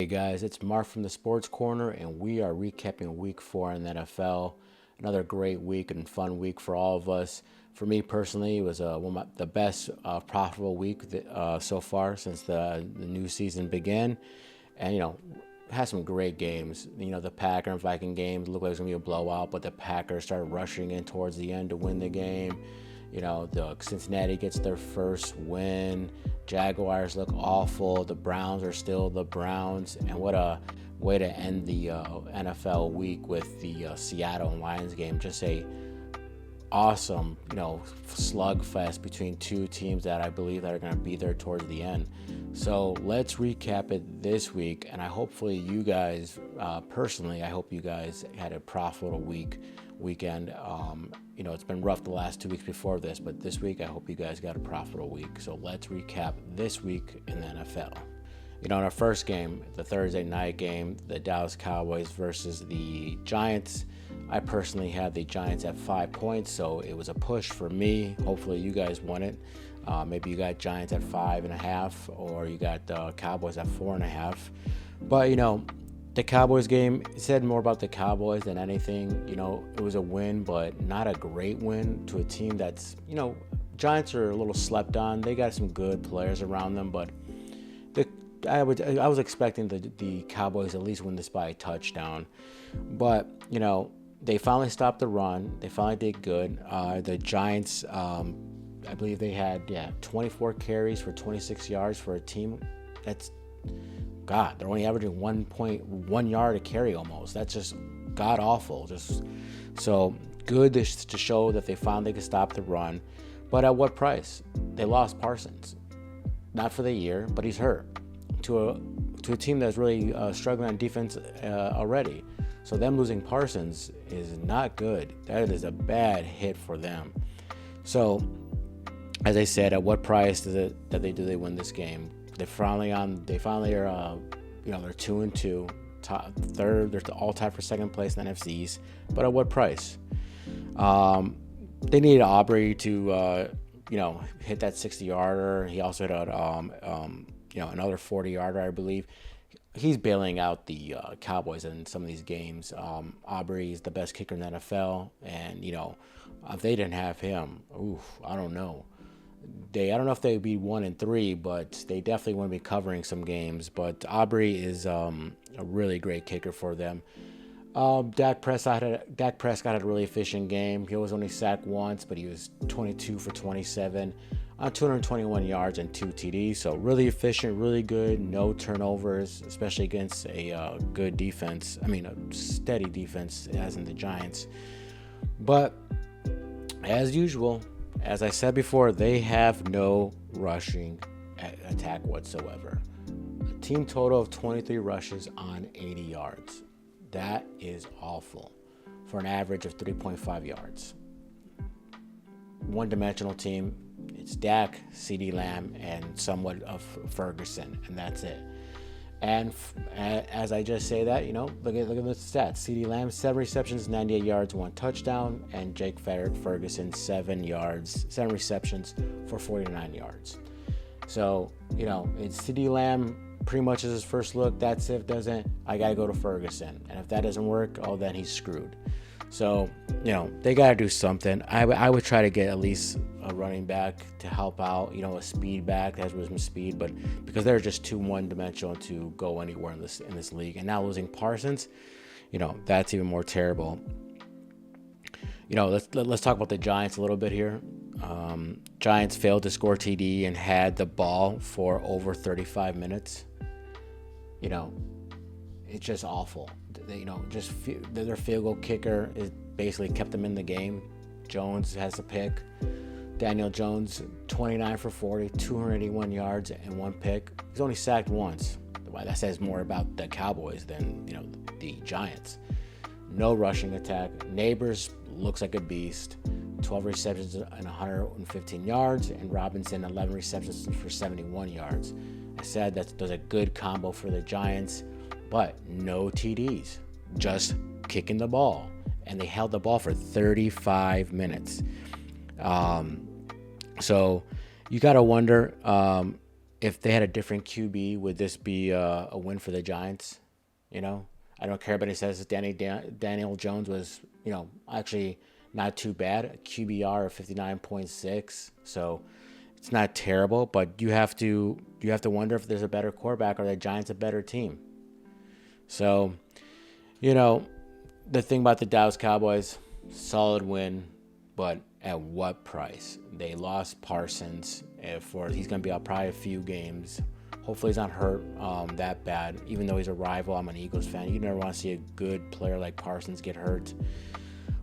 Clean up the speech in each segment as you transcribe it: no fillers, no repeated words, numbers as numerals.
Hey guys, it's Mark from the Sports Corner, and we are recapping week 4 in the NFL. Another great week and fun week for all of us. For me personally, it was the best profitable week so far since the new season began. And, had some great games. The Packer and Viking games looked like it was going to be a blowout, but the Packers started rushing in towards the end to win the game. The Cincinnati gets their first win. Jaguars look awful. The Browns are still the Browns. And what a way to end the NFL week with the Seattle and Lions game. Just a awesome, slugfest between two teams that I believe that are going to be there towards the end. So let's recap it this week, and hopefully you guys, personally, I hope you guys had a profitable weekend. It's been rough the last 2 weeks before this, but this week I hope you guys got a profitable week. So let's recap this week in the NFL. In our first game, the Thursday night game, the Dallas Cowboys versus the Giants. I personally had the Giants at 5 points, so it was a push for me. Hopefully you guys won it. Maybe you got Giants at 5.5, or you got Cowboys at 4.5. But the Cowboys game, it said more about the Cowboys than anything. It was a win, but not a great win to a team that's, Giants are a little slept on. They got some good players around them, but I was expecting the Cowboys at least win this by a touchdown. But, they finally stopped the run. They finally did good. The Giants, I believe they had 24 carries for 26 yards for a team. That's, God, they're only averaging 1.1 yard a carry almost. That's just god awful. Just so good to show that they finally could stop the run. But at what price? They lost Parsons. Not for the year, but he's hurt. To a team that's really struggling on defense already. So them losing Parsons is not good. That is a bad hit for them. So, as I said, at what price do they win this game? They finally are they're 2-2, third. They're all tied for second place in the NFC East. But at what price? They needed Aubrey to hit that 60-yarder. He also hit another 40-yarder, I believe. He's bailing out the Cowboys in some of these games. Aubrey is the best kicker in the NFL, and if they didn't have him, I don't know. I don't know if they'd be 1-3, but they definitely want to be covering some games. But Aubrey is a really great kicker for them. Dak Prescott had a really efficient game. He was only sacked once, but he was 22 for 27 on 221 yards and 2 TDs. So really efficient, really good, no turnovers, especially against a good defense. A steady defense, as in the Giants. But as usual, as I said before, they have no rushing attack whatsoever. A team total of 23 rushes on 80 yards. That is awful for an average of 3.5 yards. One-dimensional team. It's Dak, CeeDee Lamb, and somewhat of Ferguson, and that's it. And as I just say that, look at the stats. CeeDee Lamb, 7 receptions, 98 yards, 1 touchdown, and Jake Ferguson, 7 receptions for 49 yards. So, it's CeeDee Lamb pretty much is his first look. That's it. If it doesn't, I got to go to Ferguson. And if that doesn't work, then he's screwed. So, they got to do something. I would try to get at least a running back to help out, a speed back that has some speed, but because they're just too one-dimensional to go anywhere in this league. And now losing Parsons, that's even more terrible. Let's talk about the Giants a little bit here. Giants failed to score TD and had the ball for over 35 minutes. It's just awful. Their field goal kicker is basically kept them in the game. Jones has a pick. Daniel Jones, 29 for 40, 281 yards and 1 pick. He's only sacked once. That says more about the Cowboys than the Giants. No rushing attack. Neighbors looks like a beast. 12 receptions and 115 yards, and Robinson 11 receptions for 71 yards. I said that's a good combo for the Giants, but no TDs, just kicking the ball, and they held the ball for 35 minutes. So you got to wonder, if they had a different QB, would this be a win for the Giants? You know, I don't care. Anybody says Daniel Jones was, actually not too bad. QBR of 59.6, so it's not terrible. But you have to wonder if there's a better quarterback or the Giants a better team. So, you know, the thing about the Dallas Cowboys, solid win, but at what price? They lost Parsons he's going to be out probably a few games. Hopefully he's not hurt that bad. Even though he's a rival, I'm an Eagles fan. You never want to see a good player like Parsons get hurt.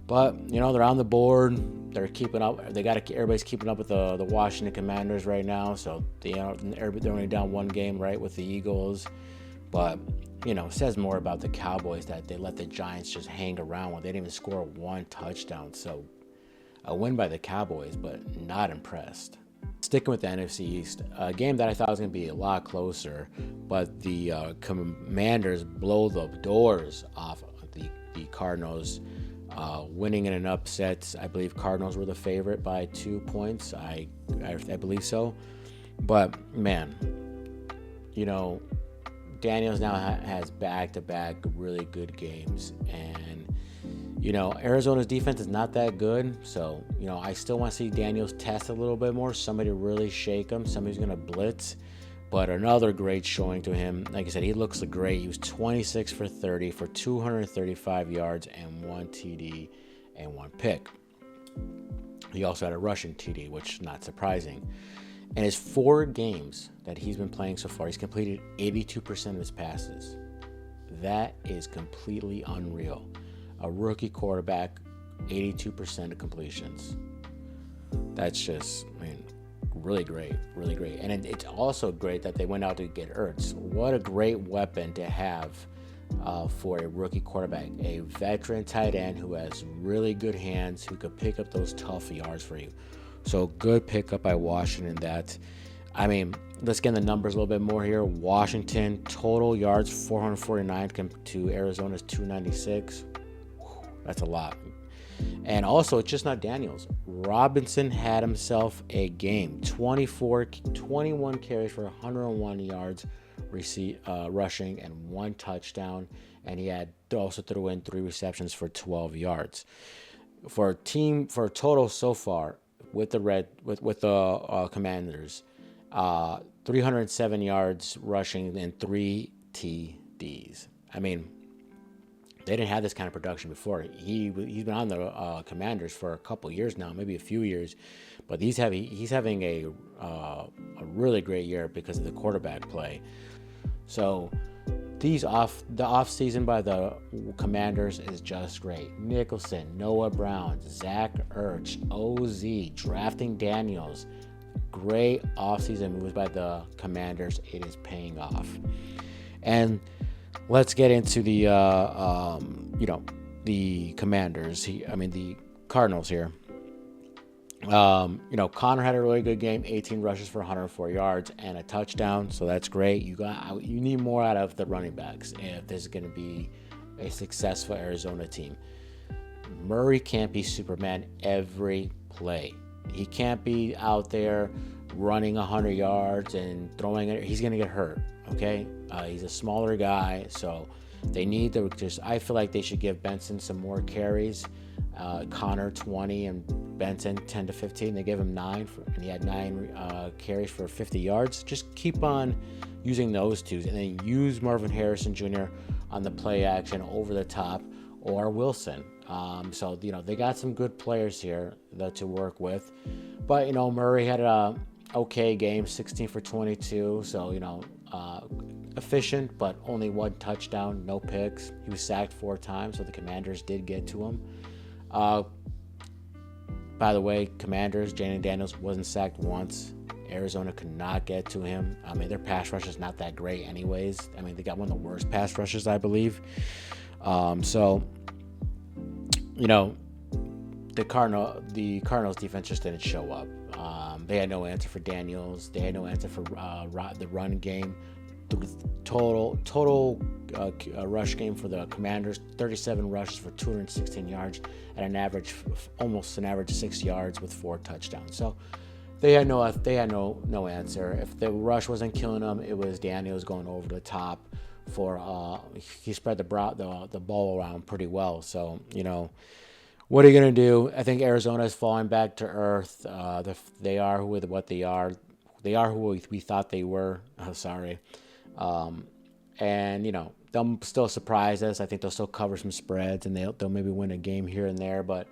But they're on the board. They're keeping up. Everybody's keeping up with the Washington Commanders right now. So they're only down one game, right, with the Eagles. But it says more about the Cowboys that they let the Giants just hang around when they didn't even score one touchdown. So a win by the Cowboys, but not impressed. Sticking with the NFC East, a game that I thought was going to be a lot closer, but the Commanders blow the doors off the Cardinals, winning in an upset. I believe Cardinals were the favorite by 2 points. I believe so. But, man, Daniels now has back-to-back really good games, and Arizona's defense is not that good, so I still want to see Daniels test a little bit more. Somebody to really shake him. Somebody's going to blitz. But another great showing to him. Like I said, he looks great. He was 26 for 30 for 235 yards and 1 TD and 1 pick. He also had a rushing TD, which is not surprising. In his 4 games that he's been playing so far, he's completed 82% of his passes. That is completely unreal. A rookie quarterback, 82% of completions. That's just, really great, really great. And it's also great that they went out to get Ertz. What a great weapon to have for a rookie quarterback, a veteran tight end who has really good hands, who could pick up those tough yards for you. So good pickup by Washington. Let's get in the numbers a little bit more here. Washington, total yards 449 to Arizona's 296. That's a lot. And also, it's just not Daniels. Robinson had himself a game. 21 carries for 101 yards rushing and 1 touchdown. And he had also threw in 3 receptions for 12 yards. For a total so far with the Commanders, 307 yards rushing and 3 TDs. They didn't have this kind of production before. He's been on the Commanders for a couple years now, maybe a few years, but he's having a really great year because of the quarterback play. So the off season by the Commanders is just great. Nicholson, Noah Brown, Zach Ertz, OZ, drafting Daniels. Great offseason moves by the Commanders. It is paying off. And let's get into the Commanders. The Cardinals here. Connor had a really good game, 18 rushes for 104 yards and a touchdown, so that's great. You need more out of the running backs if this is going to be a successful Arizona team. Murray can't be Superman every play. He can't be out there running 100 yards and throwing it. He's going to get hurt, okay? He's a smaller guy, so they need to I feel like they should give Benson some more carries. Connor 20 and Benson 10 to 15. They gave him 9, and he had 9 carries for 50 yards. Just keep on using those two, and then use Marvin Harrison Jr. on the play action over the top, or Wilson. So they got some good players here to work with. But Murray had a okay game, 16 for 22. So efficient, but only 1 touchdown, no picks. He was sacked 4 times, so the Commanders did get to him. By the way, Commanders, Jayden Daniels wasn't sacked once. Arizona could not get to him. Their pass rush is not that great anyways. They got one of the worst pass rushes, I believe. The Cardinals defense just didn't show up. They had no answer for Daniels. They had no answer for the run game. Total rush game for the Commanders, 37 rushes for 216 yards at almost an average 6 yards with 4 touchdowns. So They had no answer. If the rush wasn't killing them, it was Daniels going over the top for he spread the ball around pretty well. So what are you gonna do? I think Arizona is falling back to earth. They are what they are. They are who we thought they were. Oh, sorry. And they'll still surprise us. I think they'll still cover some spreads, and they'll maybe win a game here and there. But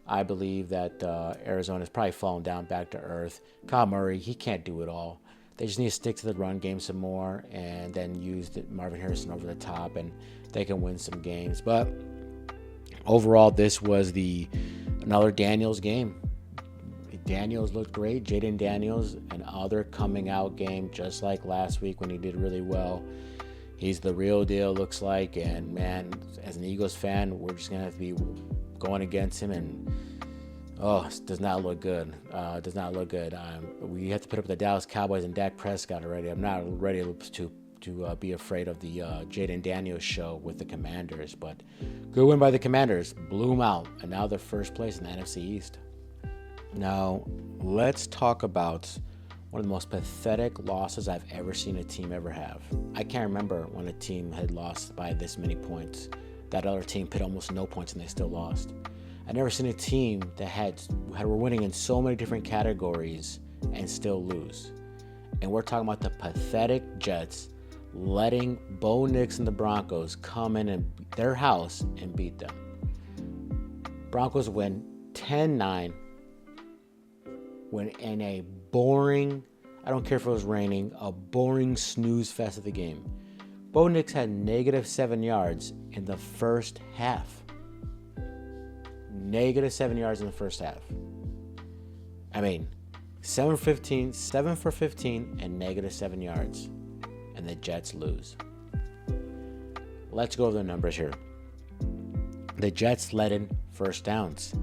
I believe that Arizona's probably fallen down back to earth. Kyle Murray, he can't do it all. They just need to stick to the run game some more, and then use Marvin Harrison over the top, and they can win some games. But overall, this was another Daniels game. Daniels looked great. Jaden Daniels, another coming out game, just like last week when he did really well. He's the real deal, looks like. And man, as an Eagles fan, we're just gonna have to be going against him, and it does not look good. We have to put up with the Dallas Cowboys and Dak Prescott already. I'm not ready to be afraid of the Jaden Daniels show with the Commanders, but good win by the Commanders. Blew them out, and now they're first place in the NFC East. Now, let's talk about one of the most pathetic losses I've ever seen a team ever have. I can't remember when a team had lost by this many points. That other team put almost no points and they still lost. I've never seen a team that were winning in so many different categories and still lose. And we're talking about the pathetic Jets letting Bo Nix and the Broncos come in their house and beat them. Broncos win 10-9. When in a boring, I don't care if it was raining, a boring snooze fest of the game. Bo Nix had -7 yards in the first half. -7 yards in the first half. I mean, 7 for 15 and -7 yards. And the Jets lose. Let's go over the numbers here. The Jets led in first downs,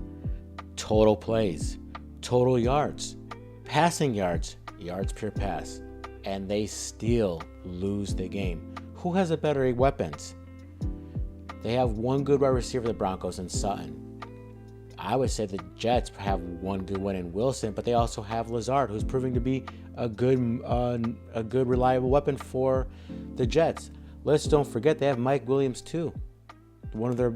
total plays, total yards, passing yards, yards per pass, and they still lose the game. Who has the better weapons? They have one good wide receiver, the Broncos, and Sutton. I would say the Jets have one good one in Wilson, but they also have Lazard, who's proving to be a good, reliable weapon for the Jets. Let's don't forget they have Mike Williams too, one of their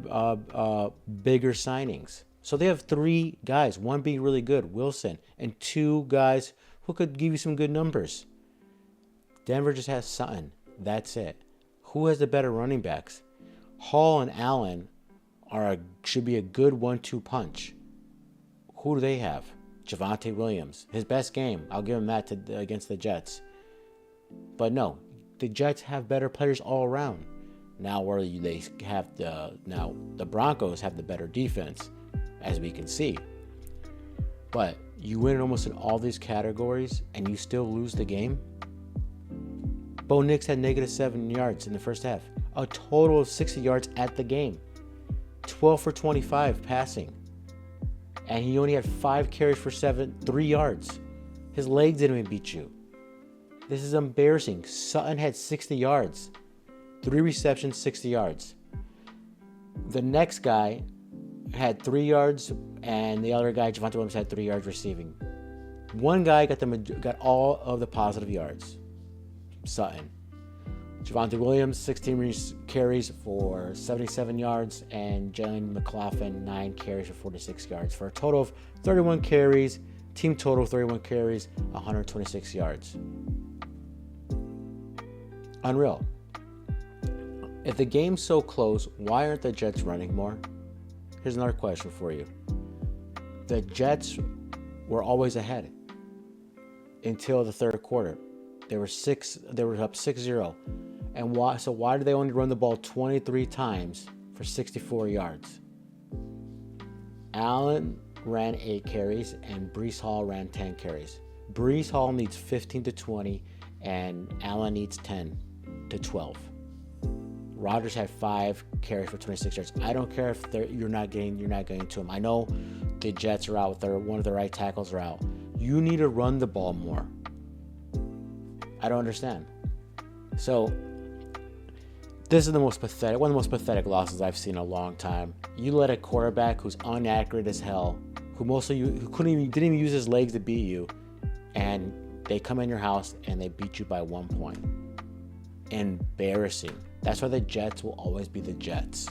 bigger signings. So they have 3 guys, one being really good, Wilson, and 2 guys who could give you some good numbers. Denver just has Sutton. That's it. Who has the better running backs? Hall and Allen should be a good 1-2 punch. Who do they have? Javonte Williams. His best game. I'll give him that against the Jets. But no, the Jets have better players all around. Now the Broncos have the better defense, as we can see. But you win almost in all these categories and you still lose the game? Bo Nix had -7 yards in the first half. A total of 60 yards at the game. 12 for 25 passing. And he only had 5 carries for 3 yards. His legs didn't even beat you. This is embarrassing. Sutton had 60 yards. 3 receptions, 60 yards. The next guy had 3 yards, and the other guy, Javonte Williams, had 3 yards receiving. One guy got all of the positive yards. Sutton. Javonte Williams, 16 carries for 77 yards, and Jalen McLaughlin, 9 carries for 46 yards, for a total of 31 carries, team total 31 carries, 126 yards. Unreal. If the game's so close, why aren't the Jets running more? Here's another question for you. The Jets were always ahead until the third quarter. They were up 6-0. And why did they only run the ball 23 times for 64 yards? Allen ran 8 carries and Breece Hall ran 10 carries. Breece Hall needs 15 to 20 and Allen needs 10 to 12. Rodgers had 5 carries for 26 yards. I don't care if you're not getting to him. I know the Jets are out with one of their right tackles are out. You need to run the ball more. I don't understand. So this is one of the most pathetic losses I've seen in a long time. You let a quarterback who's inaccurate as hell, who didn't even use his legs to beat you, and they come in your house and they beat you by 1 point. Embarrassing. That's why the Jets will always be the Jets.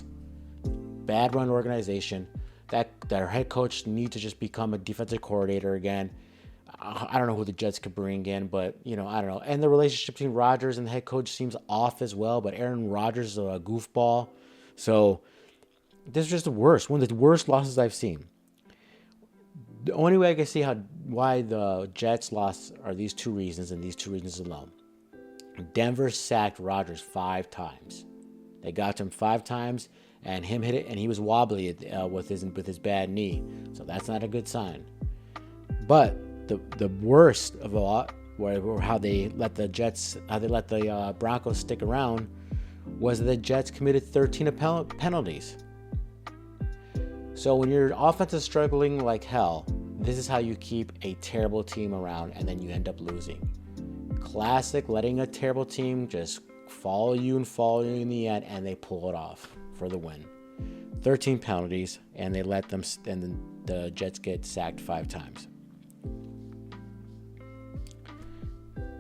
Bad run organization. That their head coach needs to just become a defensive coordinator again. I don't know who the Jets could bring in, but I don't know. And the relationship between Rodgers and the head coach seems off as well. But Aaron Rodgers is a goofball, so this is just the worst. One of the worst losses I've seen. The only way I can see why the Jets lost are these two reasons, and these two reasons alone. Denver sacked Rodgers 5 times. They got to him 5 times, and him hit it, and he was wobbly with his bad knee. So that's not a good sign. But the worst of all, how they let the Broncos stick around, was that the Jets committed 13 penalties. So when your offense is struggling like hell, this is how you keep a terrible team around, and then you end up losing. Classic, letting a terrible team just follow you in the end, and they pull it off for the win. 13 penalties, and they let them, and then the Jets get sacked 5 times.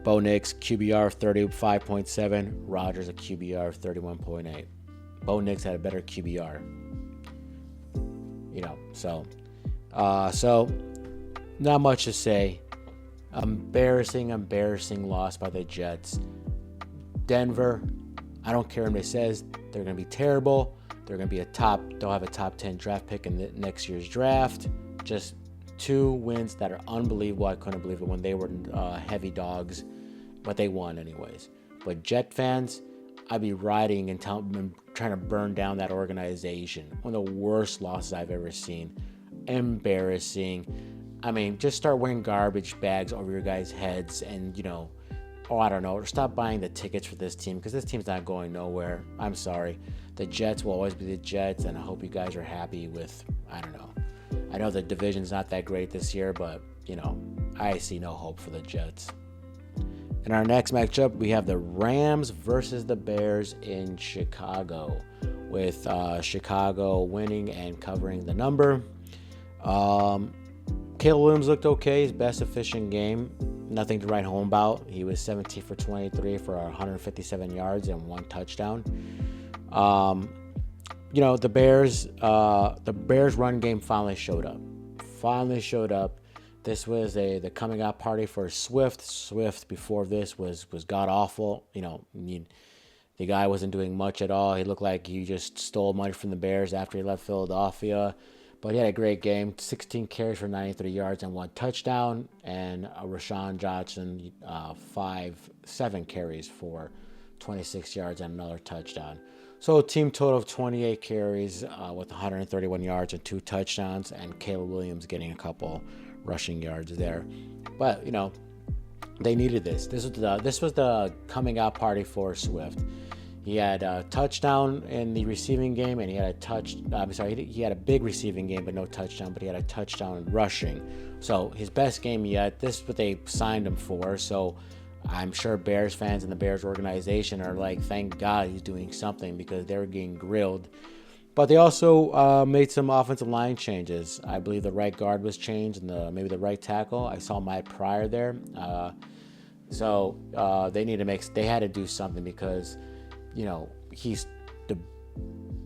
Bo Nix, QBR of 35.7. Rodgers, a QBR of 31.8. Bo Nix had a better QBR. So not much to say. Embarrassing loss by the Jets. Denver, I don't care what it says. They're going to be terrible. They'll have a top 10 draft pick in next year's draft. Just 2 wins that are unbelievable. I couldn't believe it when they were heavy dogs, but they won anyways. But Jet fans, I'd be riding and trying to burn down that organization. One of the worst losses I've ever seen. Embarrassing. I mean, just start wearing garbage bags over your guys' heads and, I don't know, or stop buying the tickets for this team, because this team's not going nowhere. I'm sorry. The Jets will always be the Jets, and I hope you guys are happy with, I don't know. I know the division's not that great this year, but, I see no hope for the Jets. In our next matchup, we have the Rams versus the Bears in Chicago, with Chicago winning and covering the number. Caleb Williams looked okay, his best efficient game. Nothing to write home about. He was 17 for 23 for 157 yards and 1 touchdown. The Bears run game finally showed up. This was the coming out party for Swift. Swift before this was god awful. The guy wasn't doing much at all. He looked like he just stole money from the Bears after he left Philadelphia. But he had a great game, 16 carries for 93 yards and 1 touchdown, and Rashawn Johnson, 7 carries for 26 yards and another touchdown. So a team total of 28 carries with 131 yards and 2 touchdowns, and Caleb Williams getting a couple rushing yards there. But, they needed this. This was the coming out party for Swift. He had a touchdown in the receiving game, and he had he had a big receiving game, but no touchdown, but he had a touchdown rushing. So his best game yet. This is what they signed him for. So I'm sure Bears fans and the Bears organization are like, thank God he's doing something, because they were getting grilled. But they also made some offensive line changes. I believe the right guard was changed and maybe the right tackle. I saw Matt Pryor there. So they had to do something, because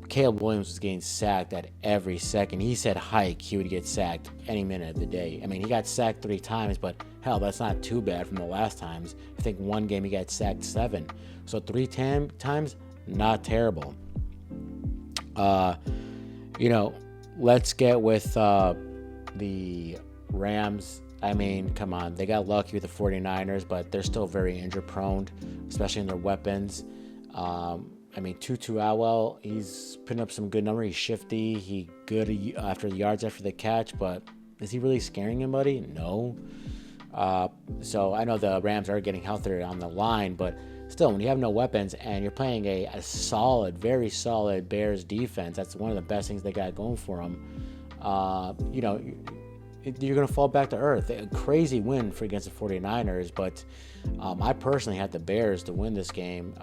Caleb Williams was getting sacked at every second. He said hike, he would get sacked any minute of the day. I mean, he got sacked 3 times, but hell, that's not too bad from the last times. I think one game he got sacked 7. So 3 times, not terrible. Let's get with the Rams. I mean, come on. They got lucky with the 49ers, but they're still very injury-prone, especially in their weapons. Tutu Atwell, he's putting up some good numbers. He's shifty. He good after the yards after the catch, but is he really scaring anybody? No. So I know the Rams are getting healthier on the line, but still, when you have no weapons and you're playing a solid, very solid Bears defense, that's one of the best things they got going for them. You're going to fall back to earth. A crazy win against the 49ers, but I personally had the Bears to win this game.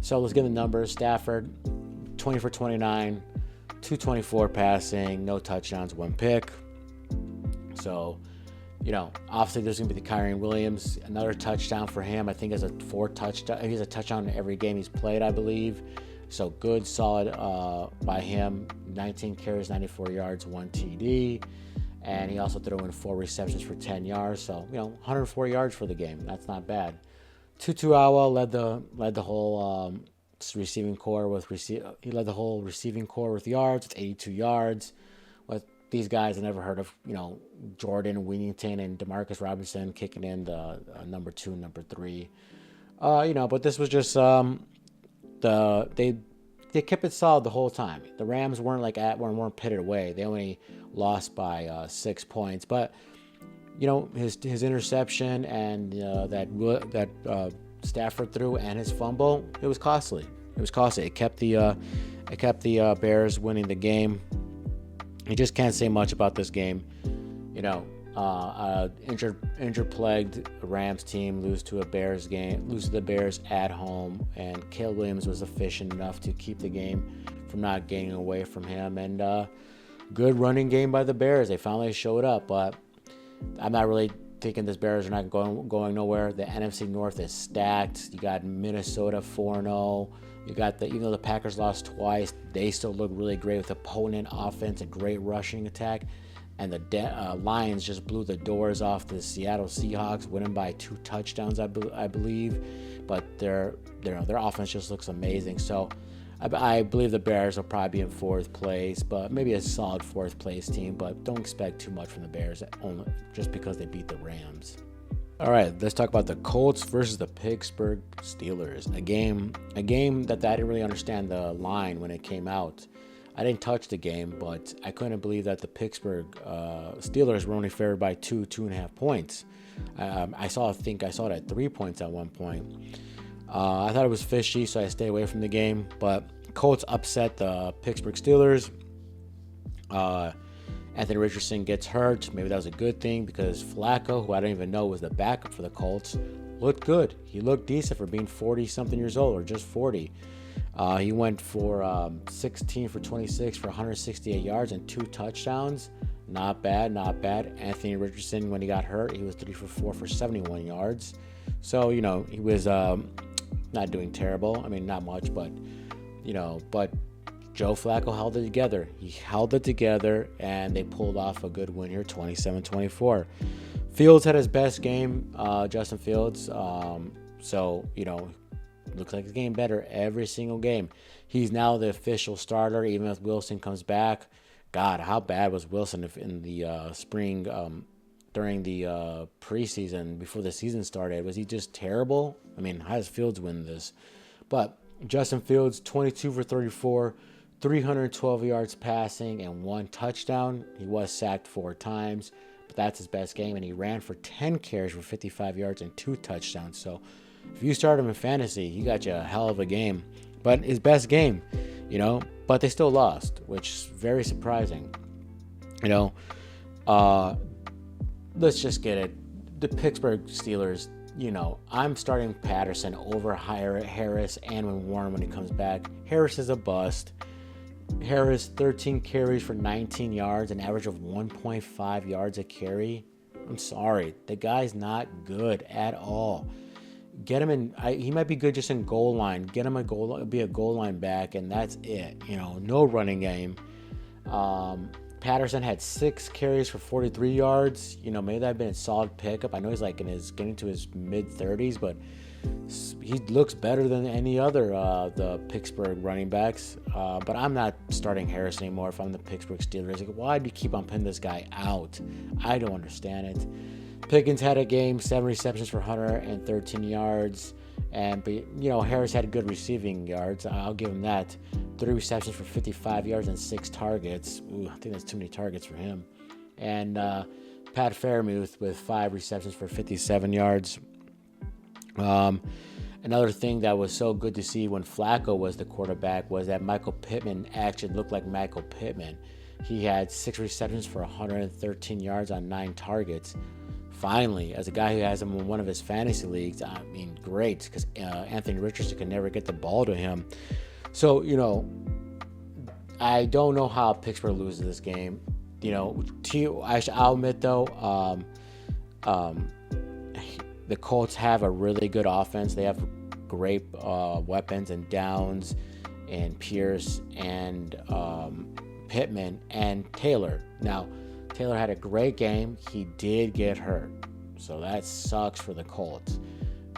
So let's get the numbers. Stafford, 20 for 29, 224 passing, no touchdowns, 1 pick. So Obviously there's going to be the Kyren Williams, another touchdown for him. I think he has a touchdown in every game he's played, I believe. So good, solid by him. 19 carries, 94 yards, 1 TD. And he also threw in 4 receptions for 10 yards. So, 104 yards for the game. That's not bad. Tutu Atwell led the whole receiving core with yards, with 82 yards. With these guys, I never heard of, Jordan Winnington and Demarcus Robinson kicking in the number 2, number 3. But this was just they kept it solid the whole time. The Rams weren't pitted away. They only lost by 6 points. But his interception and that Stafford threw and his fumble, it was costly. It kept the Bears winning the game. You just can't say much about this game. Injured-plagued Rams team lose to the Bears at home, and Caleb Williams was efficient enough to keep the game from not getting away from him. And good running game by the Bears. They finally showed up, but I'm not really thinking this Bears are not going nowhere. The NFC North is stacked. You got Minnesota 4-0. You got even though the Packers lost twice, they still look really great with a potent offense, a great rushing attack. And the Lions just blew the doors off the Seattle Seahawks, winning by 2 touchdowns, I believe. But their offense just looks amazing. So I believe the Bears will probably be in 4th place, but maybe a solid 4th place team. But don't expect too much from the Bears, only just because they beat the Rams. All right, let's talk about the Colts versus the Pittsburgh Steelers. A game that I didn't really understand the line when it came out. I didn't touch the game, but I couldn't believe that the Pittsburgh Steelers were only favored by 2.5 points. I saw it at 3 points at one point. I thought it was fishy, so I stayed away from the game. But Colts upset the Pittsburgh Steelers. Anthony Richardson gets hurt. Maybe that was a good thing because Flacco, who I don't even know was the backup for the Colts, looked good. He looked decent for being 40-something years old, or just 40. He went for 16 for 26 for 168 yards and 2 touchdowns. Not bad. Anthony Richardson, when he got hurt, he was 3 for 4 for 71 yards. So, he was not doing terrible. I mean, not much, but Joe Flacco held it together. He held it together, and they pulled off a good win here, 27-24. Fields had his best game, Justin Fields. Looks like he's getting better every single game. He's now the official starter, even if Wilson comes back. God, how bad was Wilson in the spring during the preseason before the season started? Was he just terrible? I mean, how does Fields win this? But Justin Fields, 22 for 34, 312 yards passing, and 1 touchdown. He was sacked 4 times, but that's his best game. And he ran for 10 carries for 55 yards and 2 touchdowns. So if you start him in fantasy, he got you a hell of a game. But his best game, but they still lost, which is very surprising. Let's just get it. The Pittsburgh Steelers, I'm starting Patterson over Harris and Warren when he comes back. Harris is a bust. Harris, 13 carries for 19 yards, an average of 1.5 yards a carry. I'm sorry. The guy's not good at all. Get him in. He might be good just in goal line. Get him be a goal line back, and that's it. No running game. Patterson had 6 carries for 43 yards. Maybe that'd been a solid pickup. I know he's getting to his mid 30s, but he looks better than any other the Pittsburgh running backs. But I'm not starting Harris anymore if I'm the Pittsburgh Steelers. Why do you keep on pinning this guy out? I don't understand it. Pickens had a game, 7 receptions for 113 yards. But Harris had good receiving yards. I'll give him that. 3 receptions for 55 yards and 6 targets. Ooh, I think that's too many targets for him. And Pat Freiermuth with 5 receptions for 57 yards. Another thing that was so good to see when Flacco was the quarterback was that Michael Pittman actually looked like Michael Pittman. He had 6 receptions for 113 yards on 9 targets. Finally, as a guy who has him in one of his fantasy leagues, I mean, great, because Anthony Richardson can never get the ball to him. So, I don't know how Pittsburgh loses this game. I'll admit, though, The Colts have a really good offense. They have great weapons and Downs and Pierce and Pittman and Taylor. Now, Taylor had a great game. He did get hurt, so that sucks for the Colts.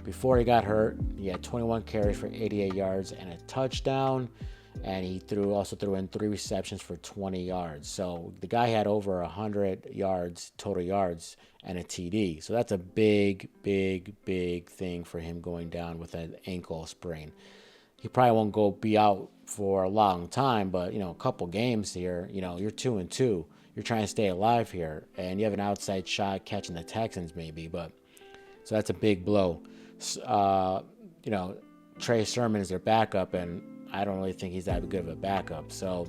Before he got hurt, he had 21 carries for 88 yards and a touchdown, and he also threw in 3 receptions for 20 yards. So the guy had over 100 yards, total yards, and a TD. So that's a big, big, big thing for him going down with an ankle sprain. He probably won't be out for a long time, but, a couple games here, you're 2-2. You're trying to stay alive here, and you have an outside shot catching the Texans maybe, but so that's a big blow. Trey Sermon is their backup, and I don't really think he's that good of a backup. So,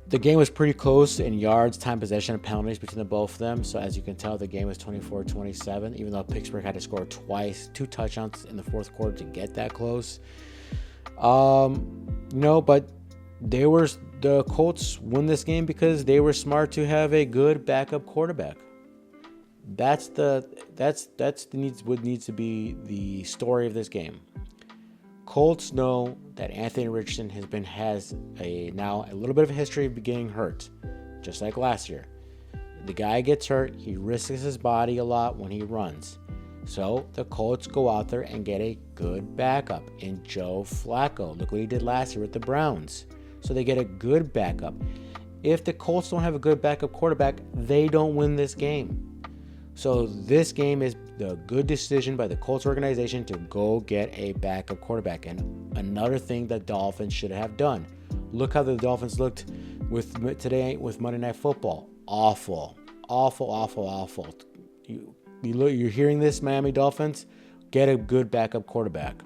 the game was pretty close in yards, time possession, and penalties between the both of them. So as you can tell, the game was 24-27, even though Pittsburgh had to score 2 touchdowns in the fourth quarter to get that close. But the Colts win this game because they were smart to have a good backup quarterback. That's what needs to be the story of this game. Colts know that Anthony Richardson has now a little bit of a history of getting hurt, just like last year. The guy gets hurt, he risks his body a lot when he runs. So the Colts go out there and get a good backup in Joe Flacco. Look what he did last year with the Browns. So they get a good backup. If the Colts don't have a good backup quarterback, they don't win this game. So this game is the good decision by the Colts organization to go get a backup quarterback. And another thing the Dolphins should have done. Look how the Dolphins looked today with Monday Night Football. Awful. You're hearing this, Miami Dolphins? Get a good backup quarterback.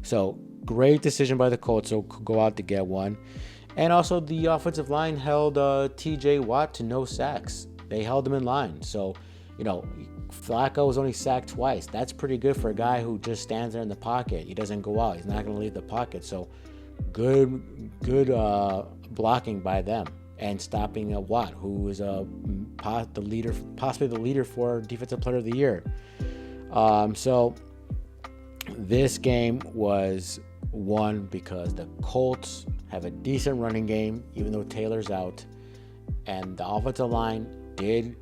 So great decision by the Colts to go out to get one. And also the offensive line held TJ Watt to no sacks. They held him in line. So Flacco was only sacked twice. That's pretty good for a guy who just stands there in the pocket. He doesn't go out. He's not going to leave the pocket. So good blocking by them and stopping Watt, who is possibly the leader for Defensive Player of the Year. So this game was won because the Colts have a decent running game, even though Taylor's out, and the offensive line did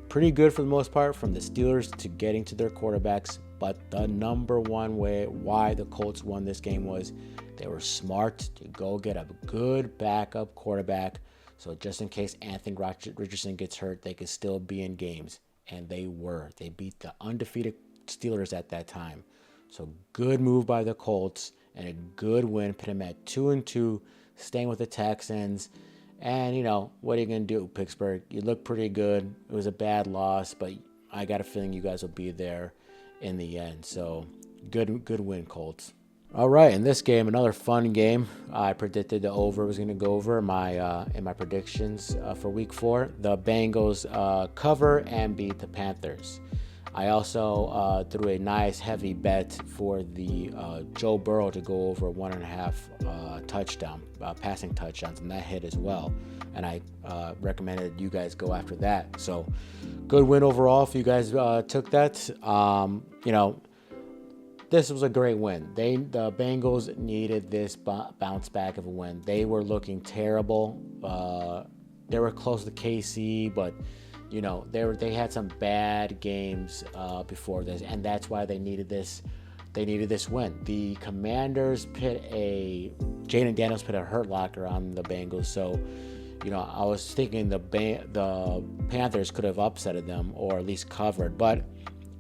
pretty good for the most part, from the Steelers to getting to their quarterbacks. But the number one way why the Colts won this game was they were smart to go get a good backup quarterback. So just in case Anthony Richardson gets hurt, they could still be in games. And they were. They beat the undefeated Steelers at that time. So good move by the Colts and a good win. Put them at 2-2, staying with the Texans. And, what are you going to do, Pittsburgh? You look pretty good. It was a bad loss, but I got a feeling you guys will be there in the end. So, good win, Colts. All right, in this game, another fun game. I predicted the over was going to go over in my predictions for Week 4. The Bengals cover and beat the Panthers. I also threw a nice heavy bet for the Joe Burrow to go over 1.5 passing touchdowns, and that hit as well. And I recommended you guys go after that. So good win overall if you guys took that. This was a great win. The Bengals needed this bounce back of a win. They were looking terrible. They were close to KC, but they had some bad games before this, and that's why they needed this. They needed this win. The Commanders Jaden Daniels put a hurt locker on the Bengals, so I was thinking the Panthers could have upsetted them or at least covered, but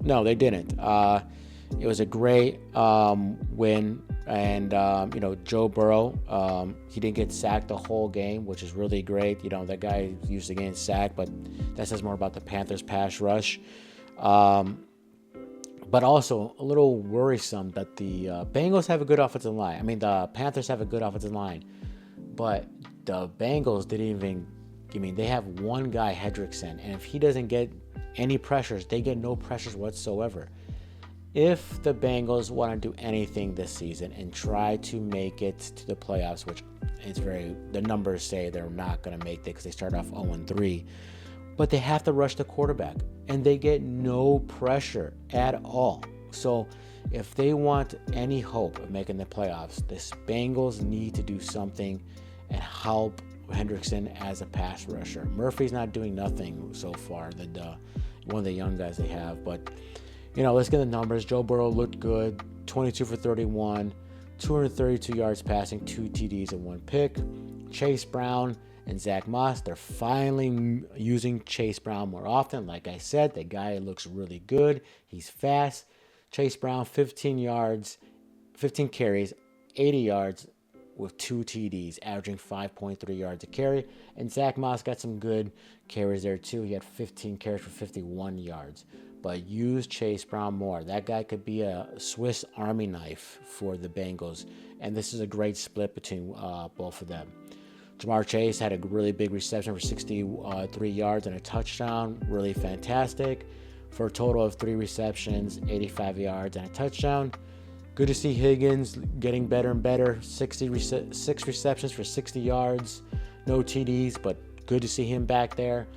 no, they didn't. It was a great win. And, Joe Burrow, he didn't get sacked the whole game, which is really great. That guy used to getting sacked, but that says more about the Panthers' pass rush. But also a little worrisome that the Bengals have a good offensive line. I mean, the Panthers have a good offensive line, but the Bengals they have one guy, Hendrickson, and if he doesn't get any pressures, they get no pressures whatsoever. If the Bengals want to do anything this season and try to make it to the playoffs, which the numbers say they're not going to make it because they start off 0-3, but they have to rush the quarterback, and they get no pressure at all. So if they want any hope of making the playoffs, the Bengals need to do something and help Hendrickson as a pass rusher. Murphy's not doing nothing so far, one of the young guys they have. But, let's get the numbers. Joe Burrow looked good, 22 for 31, 232 yards passing, 2 TDs and 1 pick. Chase Brown and Zach Moss, they're finally using Chase Brown more often. Like I said, the guy looks really good. He's fast. Chase Brown, 15 carries, 80 yards with 2 TDs, averaging 5.3 yards a carry. And Zach Moss got some good carries there too. He had 15 carries for 51 yards. But use Chase Brown more. That guy could be a Swiss Army knife for the Bengals. And this is a great split between both of them. Ja'Marr Chase had a really big reception for 63 yards and a touchdown. Really fantastic. For a total of 3 receptions, 85 yards, and a touchdown. Good to see Higgins getting better and better. 6 receptions for 60 yards. No TDs, but good to see him back there.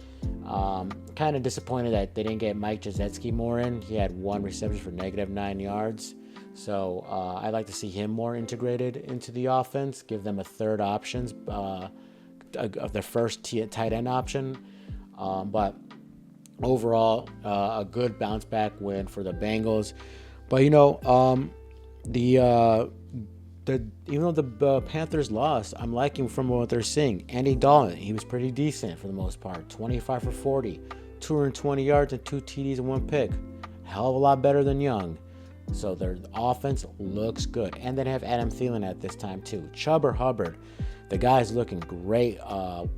Kind of disappointed that they didn't get Mike Gesicki more in. He had 1 reception for -9 yards. So I'd like to see him more integrated into the offense. Give them a third option of their first tight end option. But overall, a good bounce back win for the Bengals. But even though the Panthers lost, I'm liking from what they're seeing. Andy Dalton, he was pretty decent for the most part. 25 for 40, 220 yards and 2 TDs and 1 pick. Hell of a lot better than Young. So their offense looks good. And then have Adam Thielen at this time too. Chuba Hubbard, the guy's looking great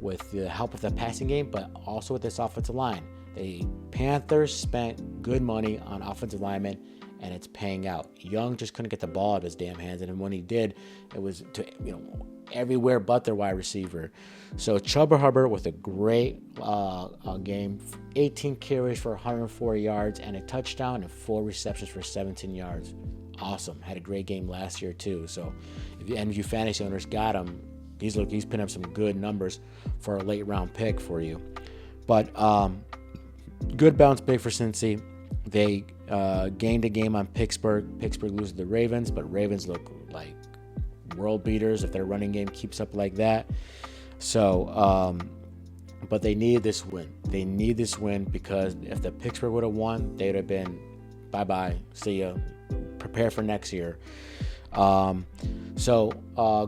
with the help of the passing game, but also with this offensive line. The Panthers spent good money on offensive linemen, and it's paying out. Young just couldn't get the ball out of his damn hands, and when he did, it was to everywhere but their wide receiver. So Chuba Hubbard with a great game, 18 carries for 104 yards and a touchdown, and 4 receptions for 17 yards. Awesome. Had a great game last year too. So if you fantasy owners got him, he's putting up some good numbers for a late round pick for you. But good bounce back for Cincy. They gained a game on Pittsburgh. Pittsburgh loses to the Ravens, but Ravens look like world beaters if their running game keeps up like that. So, but they needed this win. They need this win because if the Pittsburgh would have won, they'd have been bye-bye, see ya, prepare for next year. So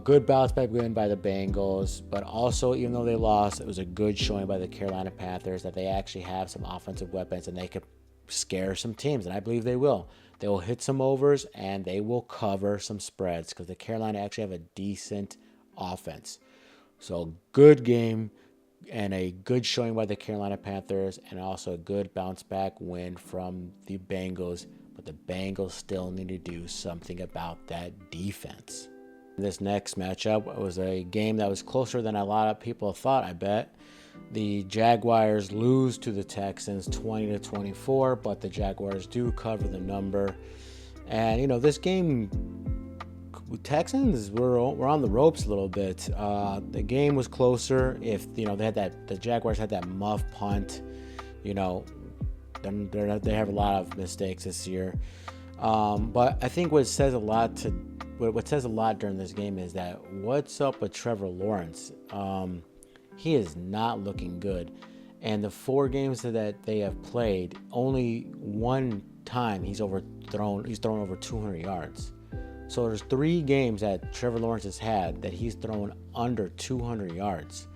good bounce back win by the Bengals, but also even though they lost, it was a good showing by the Carolina Panthers that they actually have some offensive weapons and they could scare some teams, and I believe they will. They will hit some overs and they will cover some spreads because the Carolina actually have a decent offense. So good game and a good showing by the Carolina Panthers, and also a good bounce back win from the Bengals. But the Bengals still need to do something about that defense. This next matchup was a game that was closer than a lot of people thought, I bet. The Jaguars lose to the Texans 20-24, but the Jaguars do cover the number. And, this game, Texans were on the ropes a little bit. The game was closer. If, they had the Jaguars had that muff punt, they have a lot of mistakes this year. But I think what says a lot during this game is that what's up with Trevor Lawrence? He is not looking good. And the 4 games that they have played, only one time he's thrown over 200 yards. So there's 3 games that Trevor Lawrence has had that he's thrown under 200 yards.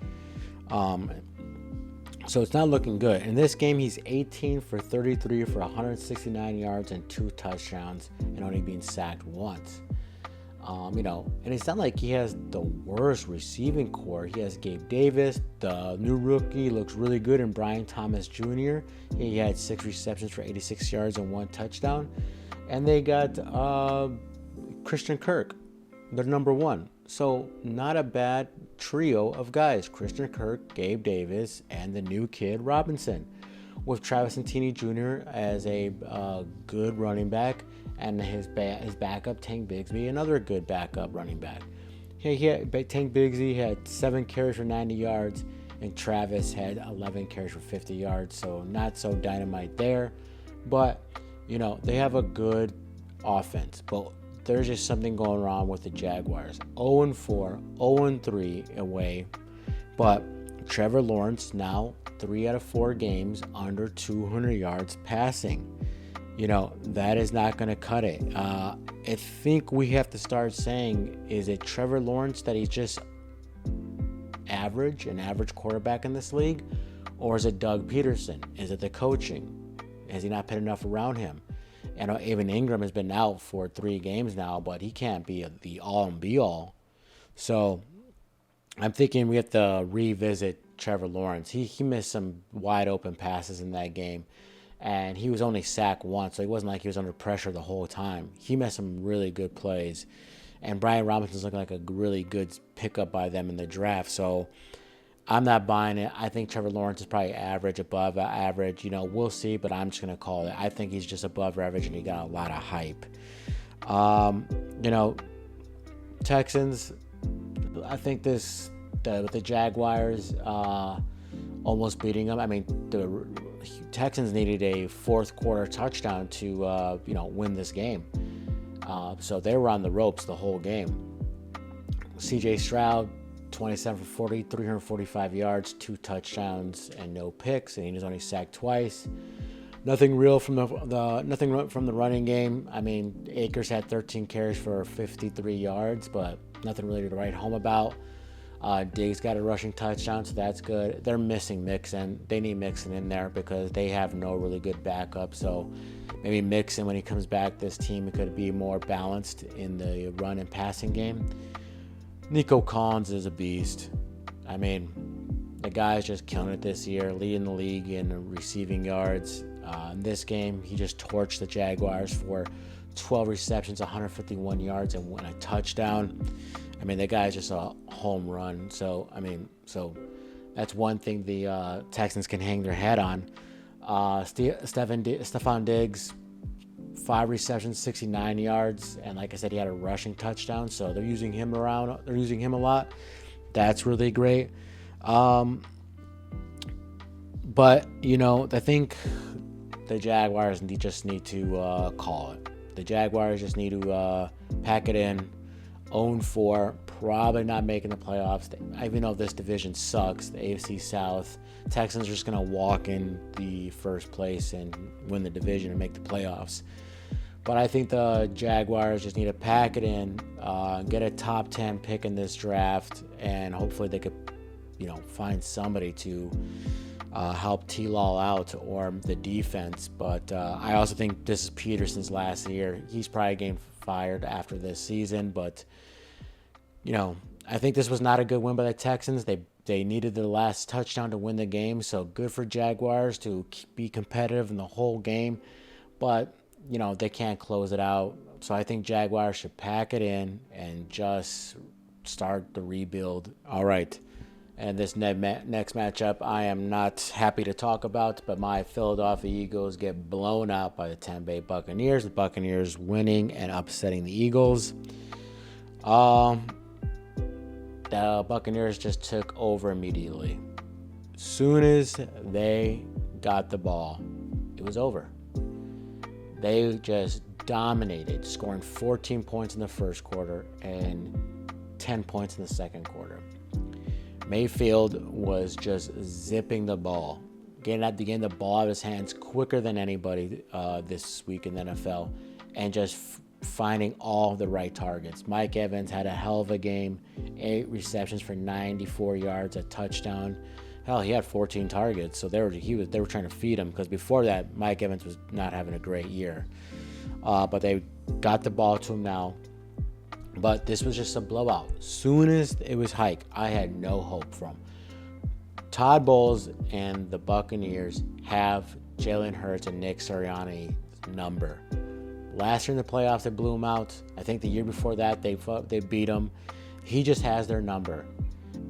So it's not looking good. In this game, he's 18 for 33 for 169 yards and 2 touchdowns and only being sacked once. And it's not like he has the worst receiving core. He has Gabe Davis, the new rookie, looks really good, and Brian Thomas Jr. He had 6 receptions for 86 yards and 1 touchdown. And they got Christian Kirk, their number 1. So not a bad trio of guys: Christian Kirk, Gabe Davis, and the new kid Robinson, with Travis Etienne Jr. as a good running back, and his backup Tank Bigsby, another good backup running back. Tank Bigsby had 7 carries for 90 yards, and Travis had 11 carries for 50 yards, so not so dynamite there. But, they have a good offense, but there's just something going wrong with the Jaguars. 0-4, 0-3 away, but Trevor Lawrence now 3 out of 4 games under 200 yards passing. That is not going to cut it. I think we have to start saying, is it Trevor Lawrence that he's just an average quarterback in this league? Or is it Doug Peterson? Is it the coaching? Has he not put enough around him? And Evan Ingram has been out for 3 games now, but he can't be the all and be all. So I'm thinking we have to revisit Trevor Lawrence. He missed some wide open passes in that game, and he was only sacked once, so it wasn't like he was under pressure the whole time. He missed some really good plays, and Brian Robinson's looking like a really good pickup by them in the draft. So I'm not buying it. I think Trevor Lawrence is probably average, above average. We'll see, but I'm just going to call it. I think he's just above average, and he got a lot of hype. Texans, I think the Jaguars almost beating them. I mean, the Texans needed a fourth quarter touchdown to, win this game. So they were on the ropes the whole game. C.J. Stroud, 27 for 40, 345 yards, 2 touchdowns, and no picks, and he was only sacked twice. Nothing real from the running game. I mean, Akers had 13 carries for 53 yards, but nothing really to write home about. Diggs got a rushing touchdown, so that's good. They're missing Mixon. They need Mixon in there because they have no really good backup. So maybe Mixon, when he comes back, this team could be more balanced in the run and passing game. Nico Collins is a beast. I mean, the guy's just killing it this year, leading the league in receiving yards. In this game, he just torched the Jaguars for 12 receptions, 151 yards, and a touchdown. I mean, the guy's just a home run. So that's one thing the Texans can hang their hat on. Stephon Diggs, 5 receptions, 69 yards, and like I said, he had a rushing touchdown. So they're using him around. They're using him a lot. That's really great. But I think the Jaguars just need to call it. The Jaguars just need to pack it in. 0-4, probably not making the playoffs. Even though this division sucks, the AFC South, Texans are just going to walk in the first place and win the division and make the playoffs. But I think the Jaguars just need to pack it in, get a top 10 pick in this draft, and hopefully they could, find somebody to help T-Law out or the defense. But I also think this is Peterson's last year. He's probably getting fired after this season. But, I think this was not a good win by the Texans. They needed the last touchdown to win the game. So good for Jaguars to be competitive in the whole game. But, they can't close it out. So I think Jaguars should pack it in and just start the rebuild. All right. And this next matchup, I am not happy to talk about, but my Philadelphia Eagles get blown out by the Tampa Bay Buccaneers. The Buccaneers winning and upsetting the Eagles. The Buccaneers just took over immediately. Soon as they got the ball, it was over. They just dominated, scoring 14 points in the first quarter and 10 points in the second quarter. Mayfield was just zipping the ball, getting the ball out of his hands quicker than anybody this week in the NFL, and just finding all the right targets. Mike Evans had a hell of a game, 8 receptions for 94 yards, a touchdown. Hell, he had 14 targets, so they were trying to feed him, because before that, Mike Evans was not having a great year. But they got the ball to him now. But this was just a blowout. Soon as it was hike, I had no hope from. Todd Bowles and the Buccaneers have Jalen Hurts and Nick Sirianni's number. Last year in the playoffs, they blew him out. I think the year before that, they beat him. He just has their number.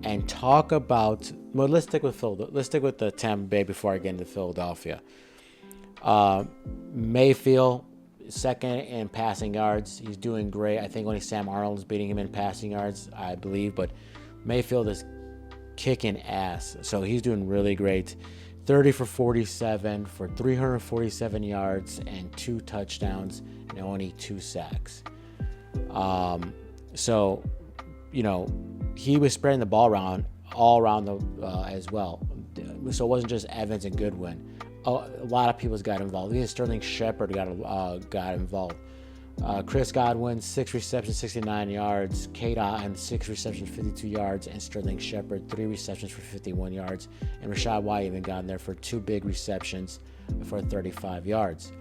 And talk about, well, let's stick with the Tampa Bay before I get into Philadelphia. Mayfield, second in passing yards. He's doing great. I think only Sam Arnold is beating him in passing yards, I believe. But Mayfield is kicking ass. So he's doing really great. 30 for 47 for 347 yards and 2 touchdowns and only 2 sacks. So, he was spreading the ball around all around as well. So it wasn't just Evans and Goodwin. A lot of people got involved. Even Sterling Shepard got involved. Chris Godwin, 6 receptions, 69 yards. Kate Otten, 6 receptions, 52 yards. And Sterling Shepard, 3 receptions for 51 yards. And Rachaad White even got in there for 2 big receptions for 35 yards.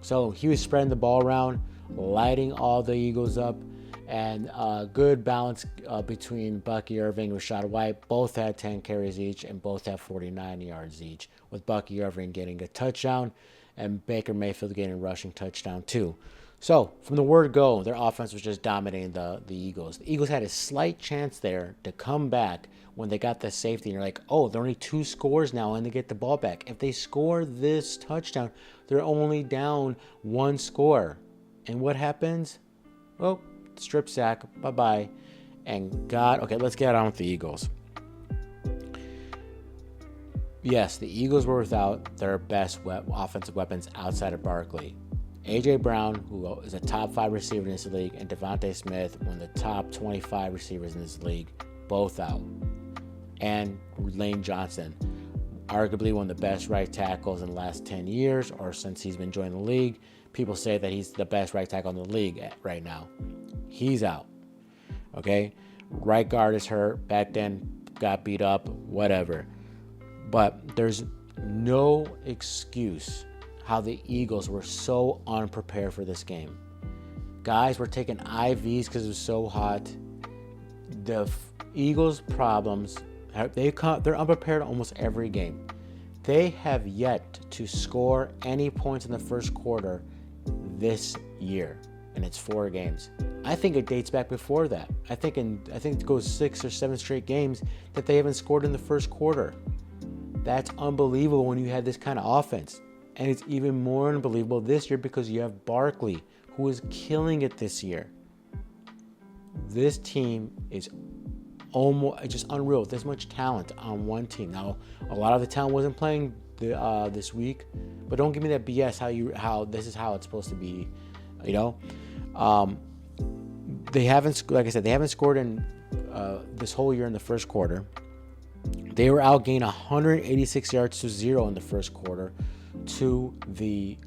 So he was spreading the ball around, lighting all the Eagles up. And good balance between Bucky Irving and Rachaad White. Both had 10 carries each and both had 49 yards each, with Bucky Irving getting a touchdown and Baker Mayfield getting a rushing touchdown too. So from the word go, their offense was just dominating the Eagles. The Eagles had a slight chance there to come back when they got the safety. And you're like, oh, they're only 2 scores now and they get the ball back. If they score this touchdown, they're only down 1 score. And what happens? Well, strip sack, bye-bye. And okay, let's get on with the Eagles. Yes, the Eagles were without their best offensive weapons outside of Barkley. A.J. Brown, who is a top 5 receiver in this league, and Devontae Smith, one of the top 25 receivers in this league, both out. And Lane Johnson, arguably one of the best right tackles in the last 10 years, or since he's been joining the league. People say that he's the best right tackle in the league right now. He's out. Okay? Right guard is hurt. Back then, got beat up, whatever. But there's no excuse how the Eagles were so unprepared for this game. Guys were taking IVs because it was so hot. The Eagles' problems, they're unprepared almost every game. They have yet to score any points in the first quarter this year, and it's 4 games. I think it dates back before that. I think it goes 6 or 7 straight games that they haven't scored in the first quarter. That's unbelievable when you had this kind of offense. And it's even more unbelievable this year because you have Barkley, who is killing it this year. This team is almost just unreal. This much talent on one team. Now, a lot of the talent wasn't playing this week, but don't give me that BS how this is how it's supposed to be. They haven't, like I said, they haven't scored in this whole year in the first quarter. They were outgained 186 yards to 0 in the first quarter to the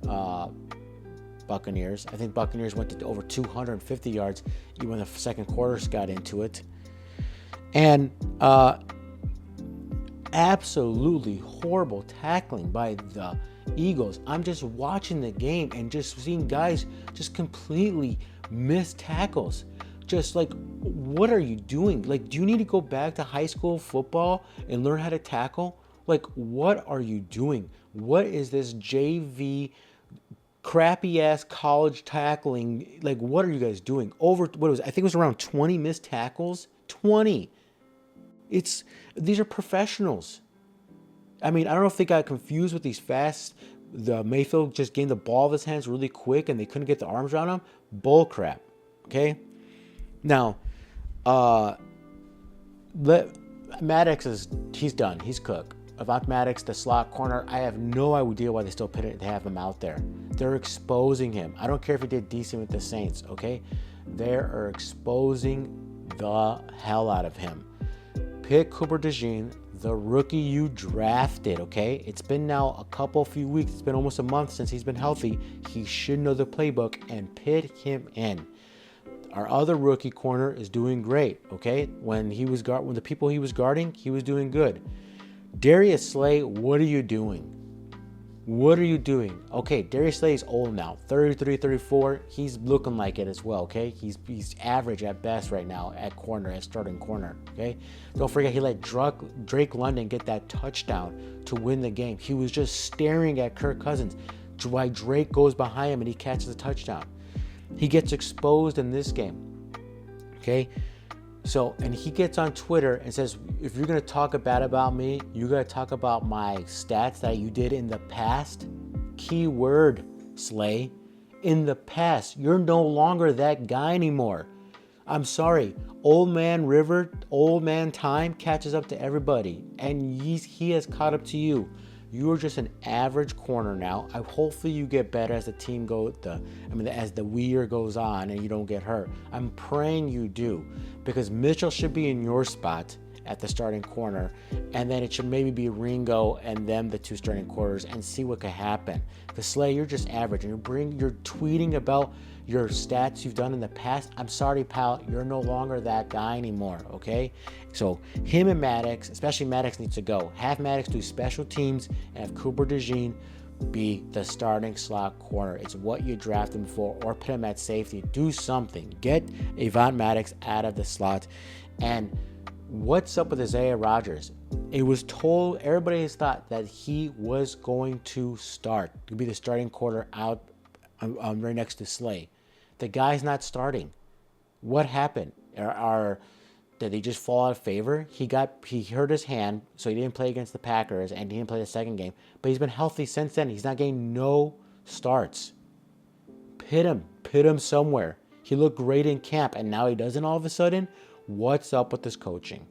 Buccaneers. I think Buccaneers went to over 250 yards even when the second quarters got into it. And absolutely horrible tackling by the Eagles. I'm just watching the game and just seeing guys just completely miss tackles. Just like, what are you doing? Like, do you need to go back to high school football and learn how to tackle? Like, what are you doing? What is this JV crappy ass college tackling? Like, what are you guys doing? I think it was around 20 missed tackles. 20. These are professionals. I mean, I don't know if they got confused with these fast. The Mayfield just gained the ball of his hands really quick and they couldn't get the arms around him. Bull crap. Okay. Now, Maddox he's done. He's cooked. Avonte Maddox, the slot corner, I have no idea why they still have him out there. They're exposing him. I don't care if he did decent with the Saints, okay? They are exposing the hell out of him. Pick Cooper DeJean, the rookie you drafted, okay? It's been now a few weeks. It's been almost a month since he's been healthy. He should know the playbook and pit him in. Our other rookie corner is doing great, okay? When the people he was guarding, he was doing good. Darius Slay, what are you doing? What are you doing? Okay, Darius Slay is old now, 33, 34. He's looking like it as well, okay? He's average at best right now at starting corner, okay? Don't forget he let Drake London get that touchdown to win the game. He was just staring at Kirk Cousins while Drake goes behind him and he catches a touchdown. He gets exposed in this game, okay? So, and he gets on Twitter and says, if you're going to talk bad about me, you got to talk about my stats that you did in the past. Keyword, Slay. In the past. You're no longer that guy anymore. I'm sorry. Old man River, old man time catches up to everybody, and he has caught up to you. You are just an average corner now. Hopefully you get better as the team as the year goes on and you don't get hurt. I'm praying you do, because Mitchell should be in your spot at the starting corner, and then it should maybe be Ringo and them, the two starting corners, and see what could happen. Because Slay, you're just average, and you're tweeting about your stats you've done in the past. I'm sorry, pal, you're no longer that guy anymore, okay? So him and Maddox, especially Maddox, needs to go. Have Maddox do special teams and have Cooper DeJean be the starting slot corner. It's what you draft him for, or put him at safety. Do something. Get Avonte Maddox out of the slot. And what's up with Isaiah Rodgers? It was told, everybody has thought that he was going to start, to be the starting corner out right next to Slay. The guy's not starting. What happened? Did he just fall out of favor? He hurt his hand, so he didn't play against the Packers, and he didn't play the second game. But he's been healthy since then. He's not getting no starts. Pit him somewhere. He looked great in camp, and now he doesn't all of a sudden. What's up with this coaching?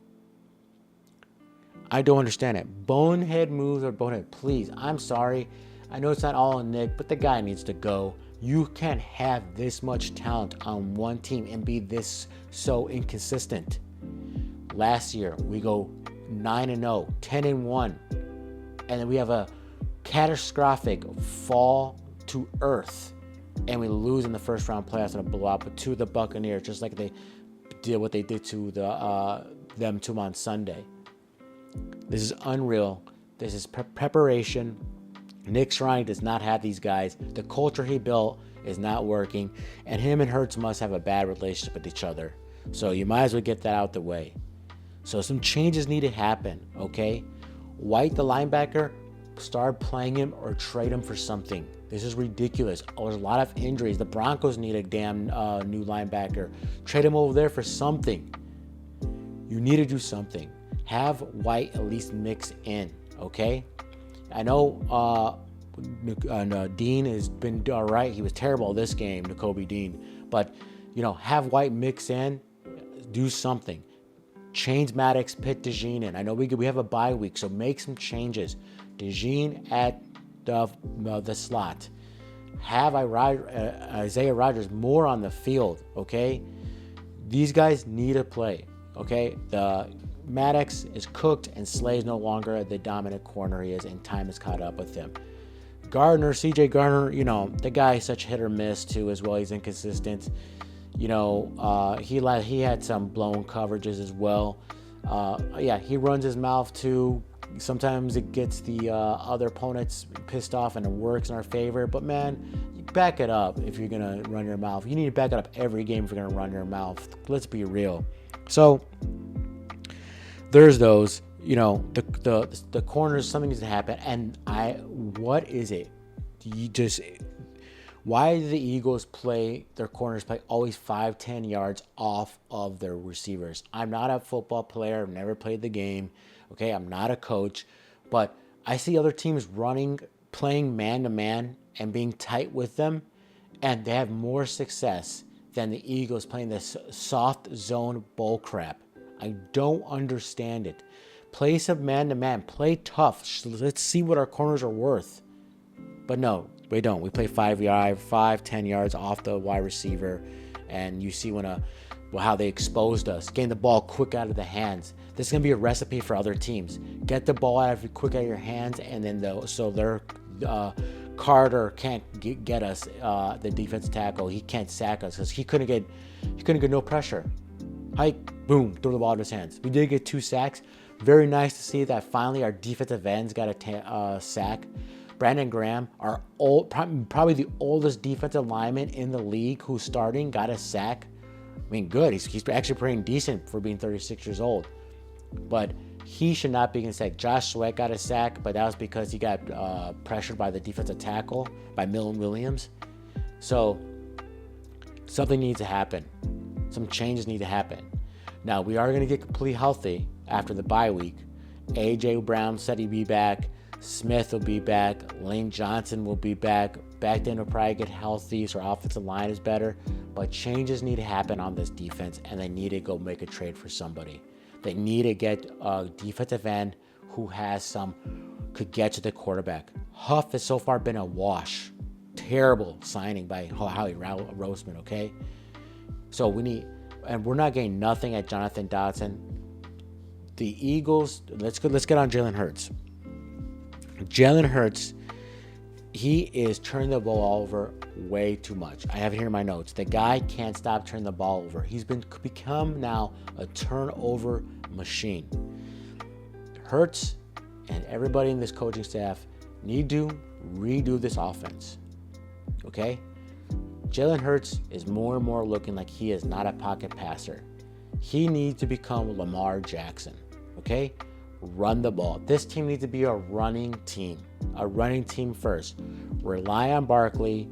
I don't understand it. Bonehead moves or bonehead, please. I'm sorry. I know it's not all on Nick, but the guy needs to go. You can't have this much talent on one team and be this so inconsistent. Last year, we go 9-0, 10-1, and then we have a catastrophic fall to earth, and we lose in the first round playoffs in a blowout to the Buccaneers, just like they did what they did to them on Sunday. This is unreal. This is preparation. Nick Sirianni does not have these guys. The culture he built is not working, and him and Hurts must have a bad relationship with each other. So you might as well get that out the way. So some changes need to happen, okay? White, the linebacker, start playing him or trade him for something. This is ridiculous. There's a lot of injuries. The Broncos need a damn new linebacker. Trade him over there for something. You need to do something. Have White at least mix in, okay? I know Dean has been all right. He was terrible this game, Nakobe Dean. But, have White mix in, do something. Change Maddox, pit DeJean in. I know we have a bye week, so make some changes. DeJean at the slot. Have Isaiah Rodgers more on the field, okay? These guys need to play, okay? The Maddox is cooked, and Slay is no longer the dominant corner he is, and time has caught up with him. Gardner, CJ Gardner, the guy is such hit or miss too as well. He's inconsistent. He had some blown coverages as well. He runs his mouth too. Sometimes it gets the other opponents pissed off, and it works in our favor. But man, you back it up if you're gonna run your mouth. You need to back it up every game if you're gonna run your mouth. Let's be real. So there's those. The corners. Something needs to happen. And what is it? Why do the Eagles their corners play always 5-10 yards off of their receivers? I'm not a football player. I've never played the game. Okay, I'm not a coach. But I see other teams playing man-to-man and being tight with them, and they have more success than the Eagles playing this soft zone bull crap. I don't understand it. Play some man-to-man. Play tough. Let's see what our corners are worth. But no, we don't. We play 5-10 yards off the wide receiver, and you see how they exposed us. Getting the ball quick out of the hands. This is going to be a recipe for other teams. Get the ball quick out of your hands, and then their Carter can't get us, the defense tackle. He can't sack us because he couldn't get no pressure. Hike, boom, throw the ball in his hands. We did get 2 sacks. Very nice to see that finally our defensive ends got a sack. Brandon Graham, probably the oldest defensive lineman in the league who's starting, got a sack. I mean, good. He's actually pretty decent for being 36 years old. But he should not be getting sacked. Josh Sweat got a sack, but that was because he got pressured by the defensive tackle, by Milton Williams. So something needs to happen. Some changes need to happen. Now, we are going to get completely healthy after the bye week. A.J. Brown said he'd be back. Smith will be back. Lane Johnson will be back. Back then will probably get healthy, so our offensive line is better. But changes need to happen on this defense, and they need to go make a trade for somebody. They need to get a defensive end who could get to the quarterback. Huff has so far been a wash. Terrible signing by Howie Roseman, okay? So we're not getting nothing at Jonathan Dotson. The Eagles, let's get on Jalen Hurts. Jalen Hurts, he is turning the ball over way too much. I have it here in my notes. The guy can't stop turning the ball over. He's become now a turnover machine. Hurts and everybody in this coaching staff need to redo this offense. Okay? Jalen Hurts is more and more looking like he is not a pocket passer. He needs to become Lamar Jackson. Okay? Run the ball. This team needs to be a running team. A running team first. Rely on Barkley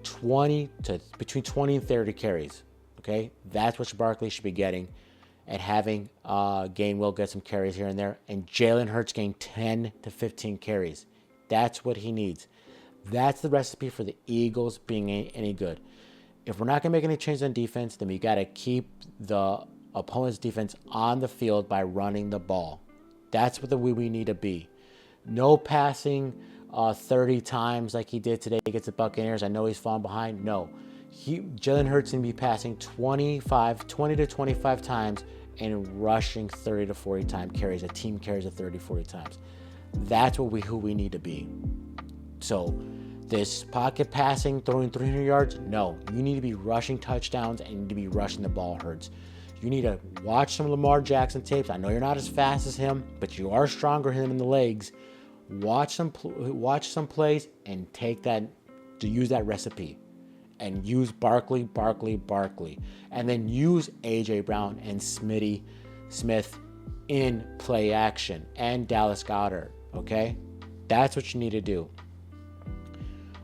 between 20 and 30 carries. Okay? That's what Barkley should be getting. And having Gainwell get some carries here and there. And Jalen Hurts getting 10 to 15 carries. That's what he needs. That's the recipe for the Eagles being any good. If we're not going to make any changes on defense, then we got to keep the opponent's defense on the field by running the ball. That's what the way we need to be. No passing 30 times like he did today against the Buccaneers. I know he's falling behind. No. Jalen Hurts going to be passing 20 to 25 times and rushing 30 to 40 time carries. A team carries it 30, 40 times. That's who we need to be. So this pocket passing, throwing 300 yards, no. You need to be rushing touchdowns and you need to be rushing the ball, Hurts. You need to watch some Lamar Jackson tapes. I know you're not as fast as him, but you are stronger than him in the legs. Watch some plays and use that recipe. And use Barkley. And then use A.J. Brown and Smith in play action. And Dallas Goedert, okay? That's what you need to do.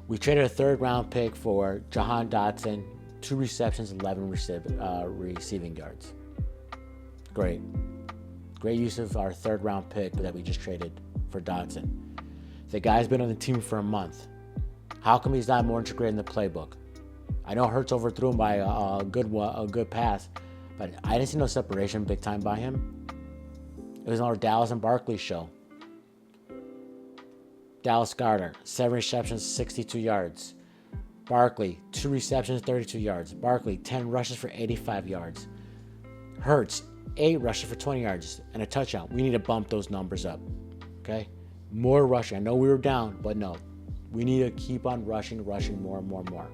We traded a third-round pick for Jahan Dotson, 2 receptions, 11 receiving yards. Great use of our third-round pick that we just traded for Dotson. The guy's been on the team for a month. How come he's not more integrated in the playbook? I know Hurts overthrew him by a good pass, but I didn't see no separation big time by him. It was on our Dallas and Barkley show. Dallas Goedert, 7 receptions, 62 yards. Barkley, 2 receptions, 32 yards. Barkley, 10 rushes for 85 yards. Hurts, 8 rushes for 20 yards and a touchdown. We need to bump those numbers up, okay? More rushing. I know we were down, but no. We need to keep on rushing more and more.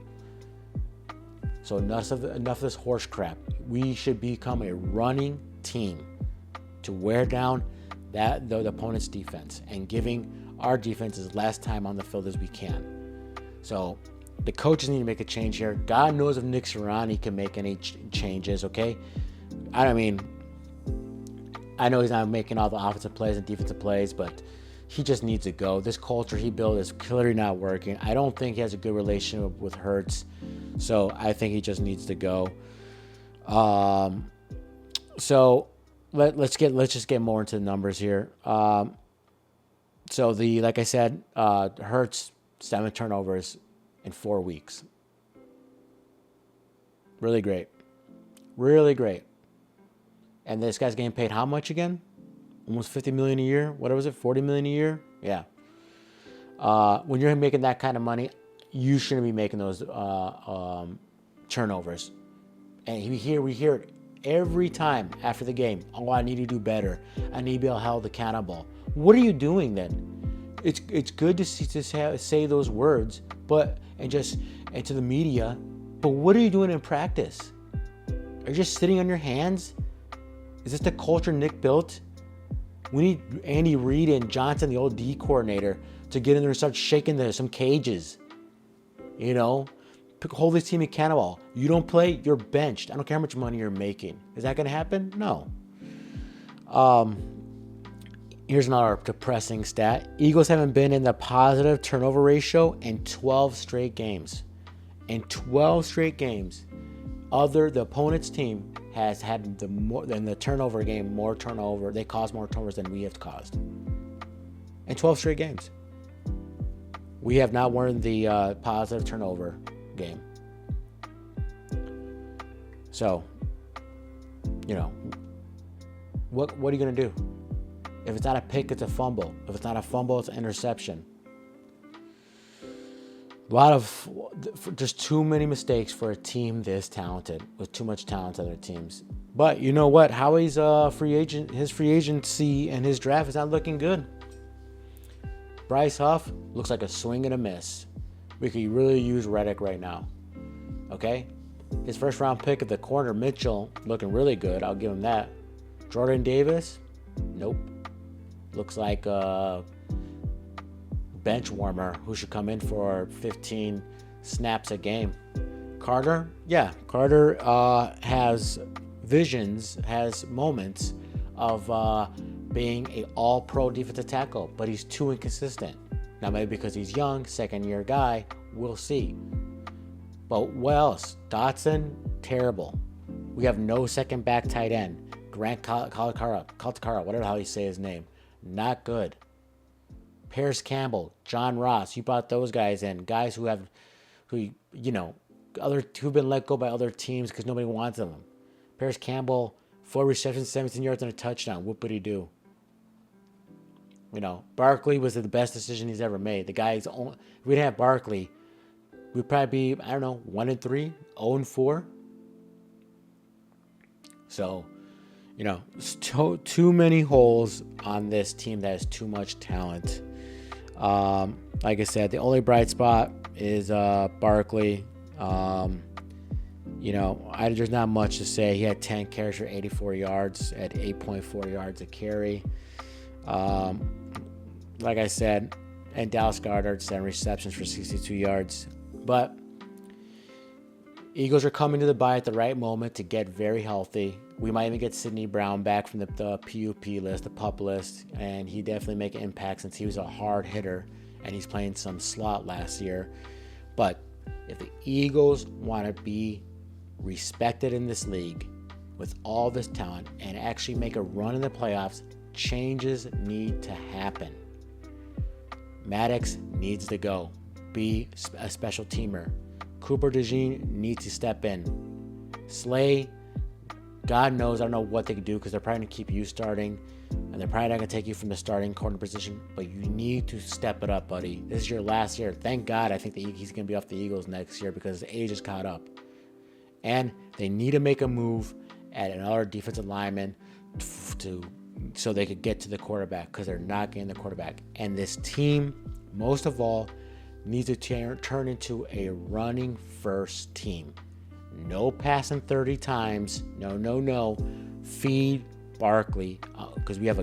So enough of this horse crap. We should become a running team to wear down the opponent's defense and giving our defense as less time on the field as we can. So the coaches need to make a change here. God knows if Nick Sirianni can make any changes, okay? I know he's not making all the offensive plays and defensive plays, but he just needs to go. This culture he built is clearly not working. I don't think he has a good relationship with Hurts, so I think he just needs to go. So let's just get more into the numbers here. So like I said, Hurts 7 turnovers in 4 weeks. Really great. And this guy's getting paid how much again? Almost $50 million a year. What was it? $40 million a year? Yeah. When you're making that kind of money, you shouldn't be making those turnovers. And we hear it every time after the game. Oh, I need to do better. I need to be held accountable. What are you doing then? It's good to say those words, and to the media. But what are you doing in practice? Are you just sitting on your hands? Is this the culture Nick built? We need Andy Reid and Johnson, the old D coordinator, to get in there and start shaking some cages. You know, hold this team accountable. You don't play, you're benched. I don't care how much money you're making. Is that going to happen? No. Here's another depressing stat. Eagles haven't been in the positive turnover ratio in 12 straight games. In 12 straight games, the opponent's team has had the turnover game more turnover. They caused more turnovers than we have caused. in 12 straight games. We have not won the positive turnover game. So, what are you going to do? If it's not a pick, it's a fumble. If it's not a fumble, it's an interception. Just too many mistakes for a team this talented, with too much talent to other teams. But you know what? Howie's free agent, his free agency and his draft is not looking good. Bryce Huff looks like a swing and a miss. We could really use Reddick right now. Okay? His first round pick of the corner, Mitchell, looking really good. I'll give him that. Jordan Davis? Nope. Looks like a bench warmer who should come in for 15 snaps a game. Carter? Yeah. Carter has visions, has moments of being an all-pro defensive tackle, but he's too inconsistent. Now, maybe because he's young, second-year guy, we'll see. But what else? Dotson, terrible. We have no second back tight end. Grant Calcaterra, whatever how you say his name, not good. Paris Campbell, John Ross, you brought those guys in, guys who've been let go by other teams because nobody wants them. Paris Campbell, 4 receptions, 17 yards and a touchdown. Whoop-a-dee-doo. Barkley was the best decision he's ever made. The guy's only, if we didn't have Barkley, we'd probably be, 1-3, 0-4. So, too many holes on this team that has too much talent. Like I said, the only bright spot is Barkley. There's not much to say. He had 10 carries for 84 yards at 8.4 yards a carry. Like I said, and Dallas Goedert 7 receptions for 62 yards. But Eagles are coming to the bye at the right moment to get very healthy. We might even get Sidney Brown back from the PUP list, the PUP list, and he definitely make an impact since he was a hard hitter and he's playing some slot last year. But if the Eagles want to be respected in this league with all this talent and actually make a run in the playoffs, changes need to happen. Maddox needs to go, be a special teamer. Cooper DeJean needs to step in. Slay, God knows, I don't know what they could do because they're probably going to keep you starting and they're probably not going to take you from the starting corner position, but you need to step it up, buddy. This is your last year. Thank God I think he's going to be off the Eagles next year because his age is caught up. And they need to make a move at another defensive lineman so they could get to the quarterback because they're not getting the quarterback. And this team, most of all, needs to turn into a running first team. No passing 30 times. No. Feed Barkley because we have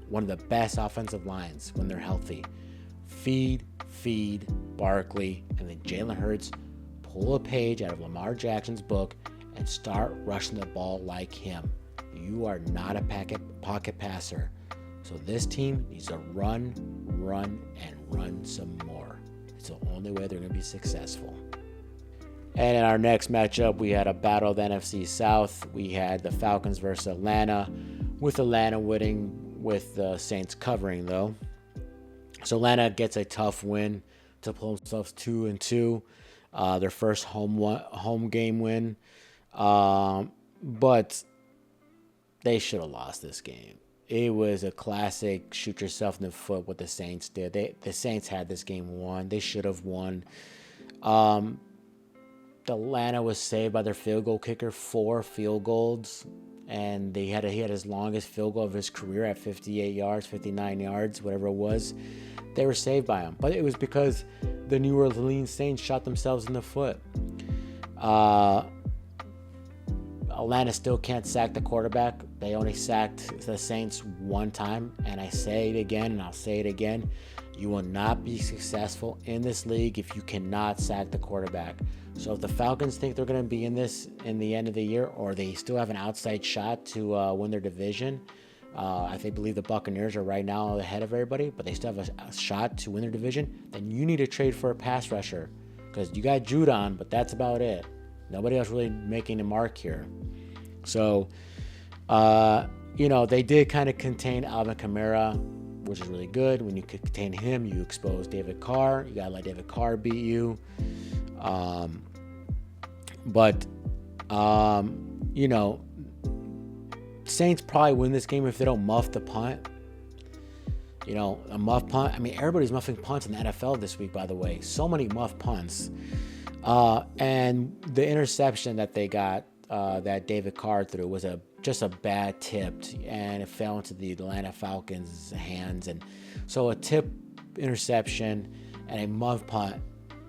one of the best offensive lines when they're healthy. Feed Barkley, and then Jalen Hurts pull a page out of Lamar Jackson's book and start rushing the ball like him. You are not a pocket passer. So this team needs to run some more. It's the only way they're going to be successful. And in our next matchup, we had a battle of the NFC South. We had the Falcons versus Atlanta, with Atlanta winning with the Saints covering, though. So Atlanta gets a tough win to pull themselves 2-2, their first home game win. But they should have lost this game. It was a classic shoot yourself in the foot what the Saints did. The Saints had this game won. They should have won. Atlanta was saved by their field goal kicker, 4 field goals, and he had his longest field goal of his career at 58 yards, 59 yards, whatever it was. They were saved by him, but it was because the New Orleans Saints shot themselves in the foot. Atlanta still can't sack the quarterback. They only sacked the Saints one time, and I say it again, and I'll say it again. You will not be successful in this league if you cannot sack the quarterback. So if the Falcons think they're going to be in this in the end of the year, or they still have an outside shot to win their division, I believe the Buccaneers are right now ahead of everybody, but they still have a shot to win their division, then you need to trade for a pass rusher because you got Judon, but that's about it. Nobody else really making a mark here. So, they did kind of contain Alvin Kamara which is really good. When you could contain him, you expose David Carr. You gotta let David Carr beat you. But Saints probably win this game if they don't muff the punt. A muff punt. I mean, everybody's muffing punts in the NFL this week, by the way. So many muff punts. And the interception that they got, that David Carr threw, was just a bad tip, and it fell into the Atlanta Falcons' hands. And so a tip interception and a muff punt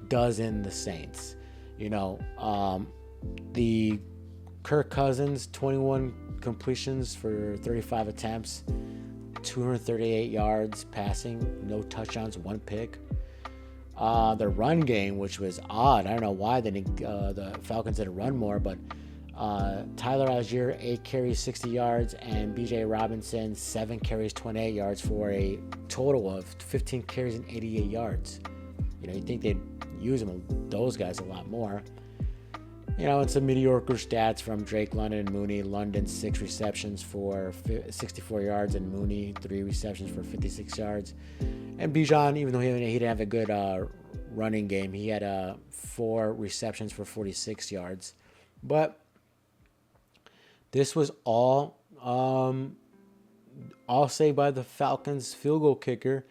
does in the Saints. The Kirk Cousins, 21 completions for 35 attempts, 238 yards passing, no touchdowns, 1 pick. The run game, which was odd. I don't know why the Falcons didn't run more, but Tyler Algier, 8 carries, 60 yards, and B.J. Robinson, 7 carries, 28 yards for a total of 15 carries and 88 yards. You'd think they'd use those guys a lot more. And some mediocre stats from Drake London and Mooney. London, 6 receptions for 64 yards, and Mooney, 3 receptions for 56 yards. And Bijan, even though he didn't have a good running game, he had 4 receptions for 46 yards. But this was all saved by the Falcons' field goal kicker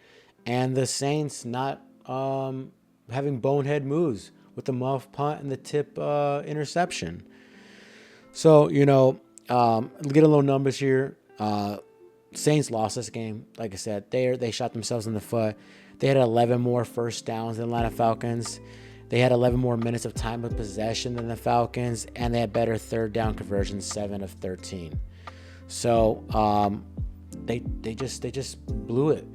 and the Saints not having bonehead moves with the muff punt and the tip interception. So, get a little numbers here. Saints lost this game. Like I said, they shot themselves in the foot. They had 11 more first downs than Atlanta Falcons. They had 11 more minutes of time of possession than the Falcons, and they had better third down conversions, 7 of 13. So they just blew it.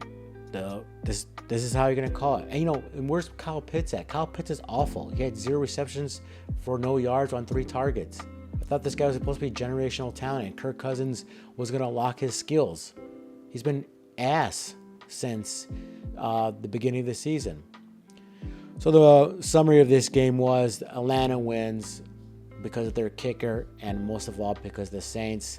This is how you're gonna call it. And where's Kyle Pitts at? Kyle Pitts is awful. He had 0 receptions for no yards on 3 targets. I thought this guy was supposed to be generational talent, and Kirk Cousins was gonna lock his skills. He's been ass since the beginning of the season. So the summary of this game was Atlanta wins because of their kicker, and most of all because the Saints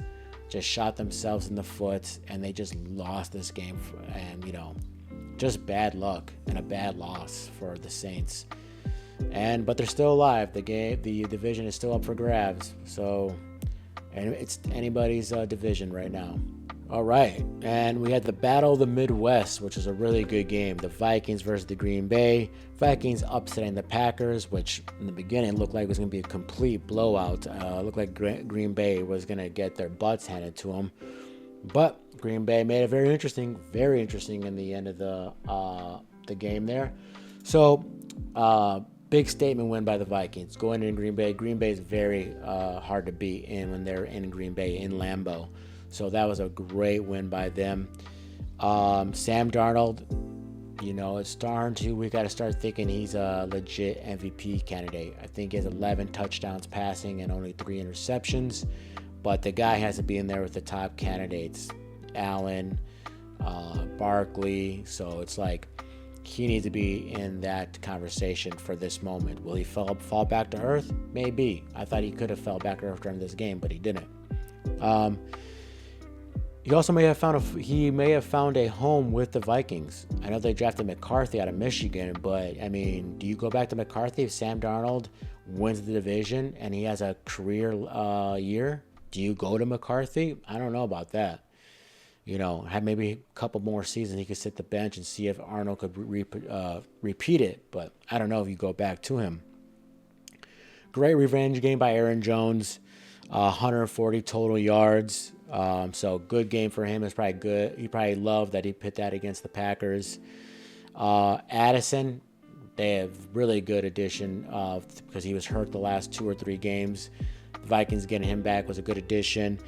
just shot themselves in the foot, and they just lost this game. And just bad luck and a bad loss for the Saints. But they're still alive. The division is still up for grabs. So, and it's anybody's division right now. All right, and we had the Battle of the Midwest, which was a really good game. The Vikings versus the Green Bay. Vikings upsetting the Packers, which in the beginning looked like it was going to be a complete blowout. Looked like Green Bay was going to get their butts handed to them. But Green Bay made it very interesting in the end of the game there. So, big statement win by the Vikings. Going in Green Bay. Green Bay is very hard to beat when they're in Green Bay, in Lambeau. So that was a great win by them. Sam Darnold, it's starting to, we got to start thinking he's a legit MVP candidate. I think he has 11 touchdowns passing and only 3 interceptions. But the guy has to be in there with the top candidates. Allen, Barkley. So it's like he needs to be in that conversation for this moment. Will he fall back to earth? Maybe. I thought he could have fell back to earth during this game, but he didn't. He also may have found a home with the Vikings. I know they drafted McCarthy out of Michigan, but do you go back to McCarthy if Sam Darnold wins the division and he has a career year? Do you go to McCarthy? I don't know about that. Have maybe a couple more seasons he could sit the bench and see if Arnold could repeat it, but I don't know if you go back to him. Great revenge game by Aaron Jones, 140 total yards. So good game for him. It's probably good. He probably loved that he put that against the Packers. Addison, they have really good addition because he was hurt the last 2 or 3 games. The Vikings getting him back was a good addition.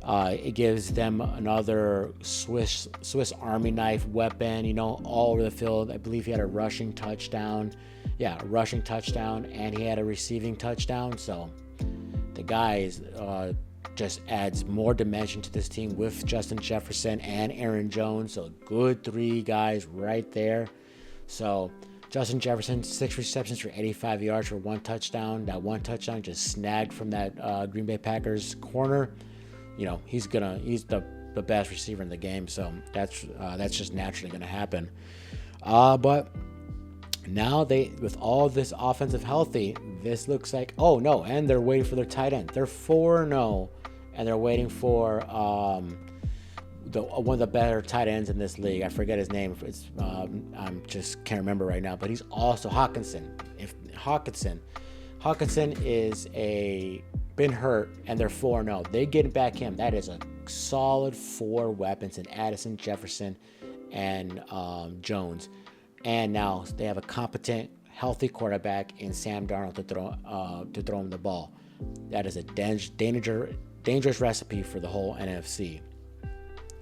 It gives them another Swiss Army knife weapon, all over the field. I believe he had a rushing touchdown. Yeah, a rushing touchdown, and he had a receiving touchdown. So the guys just adds more dimension to this team with Justin Jefferson and Aaron Jones. So good 3 guys right there. So Justin Jefferson, 6 receptions for 85 yards for 1 touchdown. That 1 touchdown just snagged from that Green Bay Packers corner. He's the the best receiver in the game. So that's just naturally going to happen. But now with all this offensive healthy, this looks like, oh no, and they're waiting for their tight end. They're 4-0, and they're waiting for one of the better tight ends in this league. I forget his name. It's I'm just can't remember right now. But he's also Hawkinson. If Hawkinson is been hurt, and they're 4-0, they get back him. That is a solid 4 weapons in Addison, Jefferson, and Jones. And now they have a competent, healthy quarterback in Sam Darnold to throw him the ball. That is a dangerous recipe for the whole NFC.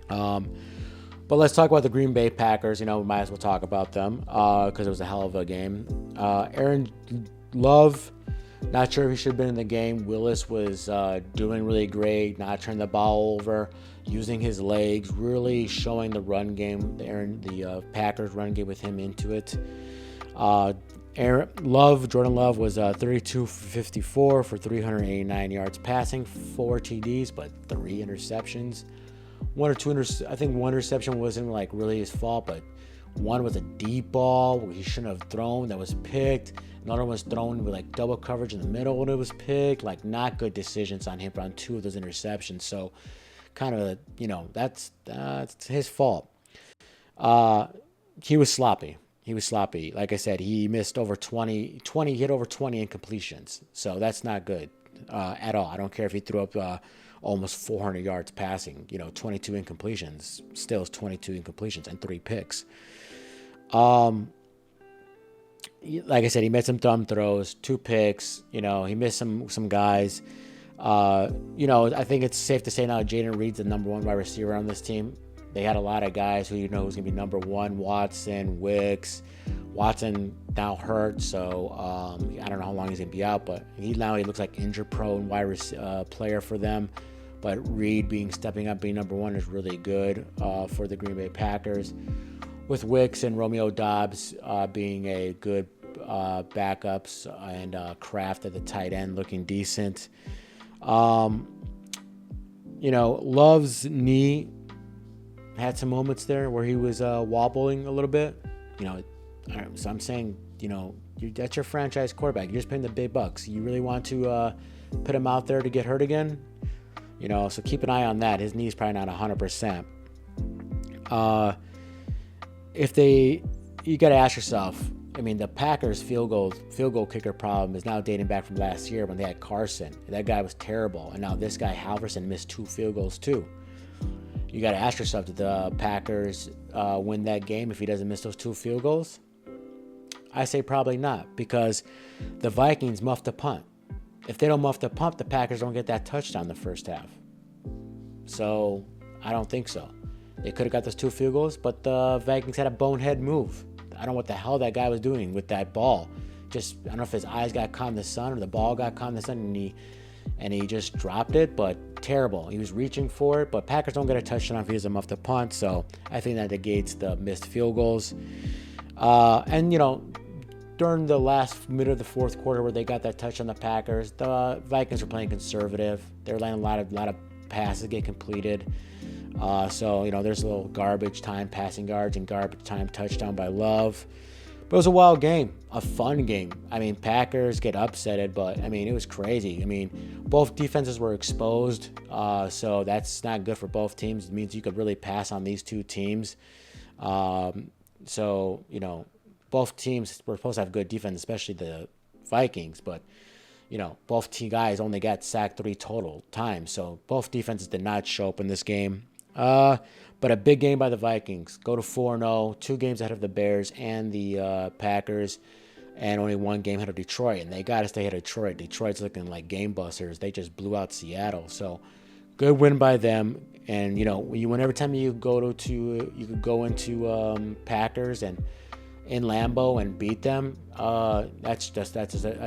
But let's talk about the Green Bay Packers. We might as well talk about them because it was a hell of a game. Aaron Love, not sure if he should have been in the game. Willis was doing really great, not turning the ball over, using his legs, really showing the run game, the Packers run game with him into it. Jordan Love was 32 for 54 for 389 yards passing, 4 TDs, but 3 interceptions. I think one interception wasn't like really his fault, but one was a deep ball he shouldn't have thrown that was picked. Another one was thrown with like double coverage in the middle when it was picked. Like, not good decisions on him on 2 of those interceptions. So kind of, that's his fault. He was sloppy. Like I said, he missed over 20, hit over 20 incompletions. So that's not good at all. I don't care if he threw up almost 400 yards passing, 22 incompletions, still is 22 incompletions and 3 picks. Like I said, he made some dumb throws, 2 picks, he missed some guys. I think it's safe to say now Jayden Reed's the number 1 wide receiver on this team. They had a lot of guys who who's going to be number 1, Watson, Wicks. Watson now hurt, so I don't know how long he's going to be out, but he looks like injury-prone player for them. But Reed stepping up, being number 1 is really good for the Green Bay Packers. With Wicks and Romeo Doubs being a good backups, and Kraft at the tight end looking decent. Love's knee had some moments there where he was wobbling a little bit. So I'm saying, that's your franchise quarterback. You're just paying the big bucks. You really want to put him out there to get hurt again? So keep an eye on that. His knee's probably not 100%. You got to ask yourself, the Packers field goal kicker problem is now dating back from last year when they had Carson. That guy was terrible. And now this guy, Halverson, missed 2 field goals too. You got to ask yourself, did the Packers win that game if he doesn't miss those 2 field goals? I say probably not, because the Vikings muffed the punt. If they don't muff the punt, the Packers don't get that touchdown in the first half. So I don't think so. They could have got those 2 field goals, but the Vikings had a bonehead move. I don't know what the hell that guy was doing with that ball. I don't know if his eyes got caught in the sun or the ball got caught in the sun and he just dropped it, but terrible. He was reaching for it, but Packers don't get a touchdown if he doesn't muff the punt, so I think that negates the missed field goals. During the last minute of the fourth quarter where they got that touch on the Packers, the Vikings were playing conservative. They were letting a lot of passes get completed. So there's a little garbage time passing yards and garbage time touchdown by Love. But it was a wild game, a fun game. Packers get upsetted, but it was crazy. Both defenses were exposed, so that's not good for both teams. It means you could really pass on these 2 teams. Both teams were supposed to have good defense, especially the Vikings, but both guys only got sacked 3 total times, so both defenses did not show up in this game. But a big game by the Vikings. Go to 4-0, 2 games ahead of the Bears and the Packers, and only 1 game ahead of Detroit. And they got to stay ahead of Detroit. Detroit's looking like game busters. They just blew out Seattle. So good win by them. And every time you could go into Packers and in Lambeau and beat them, that's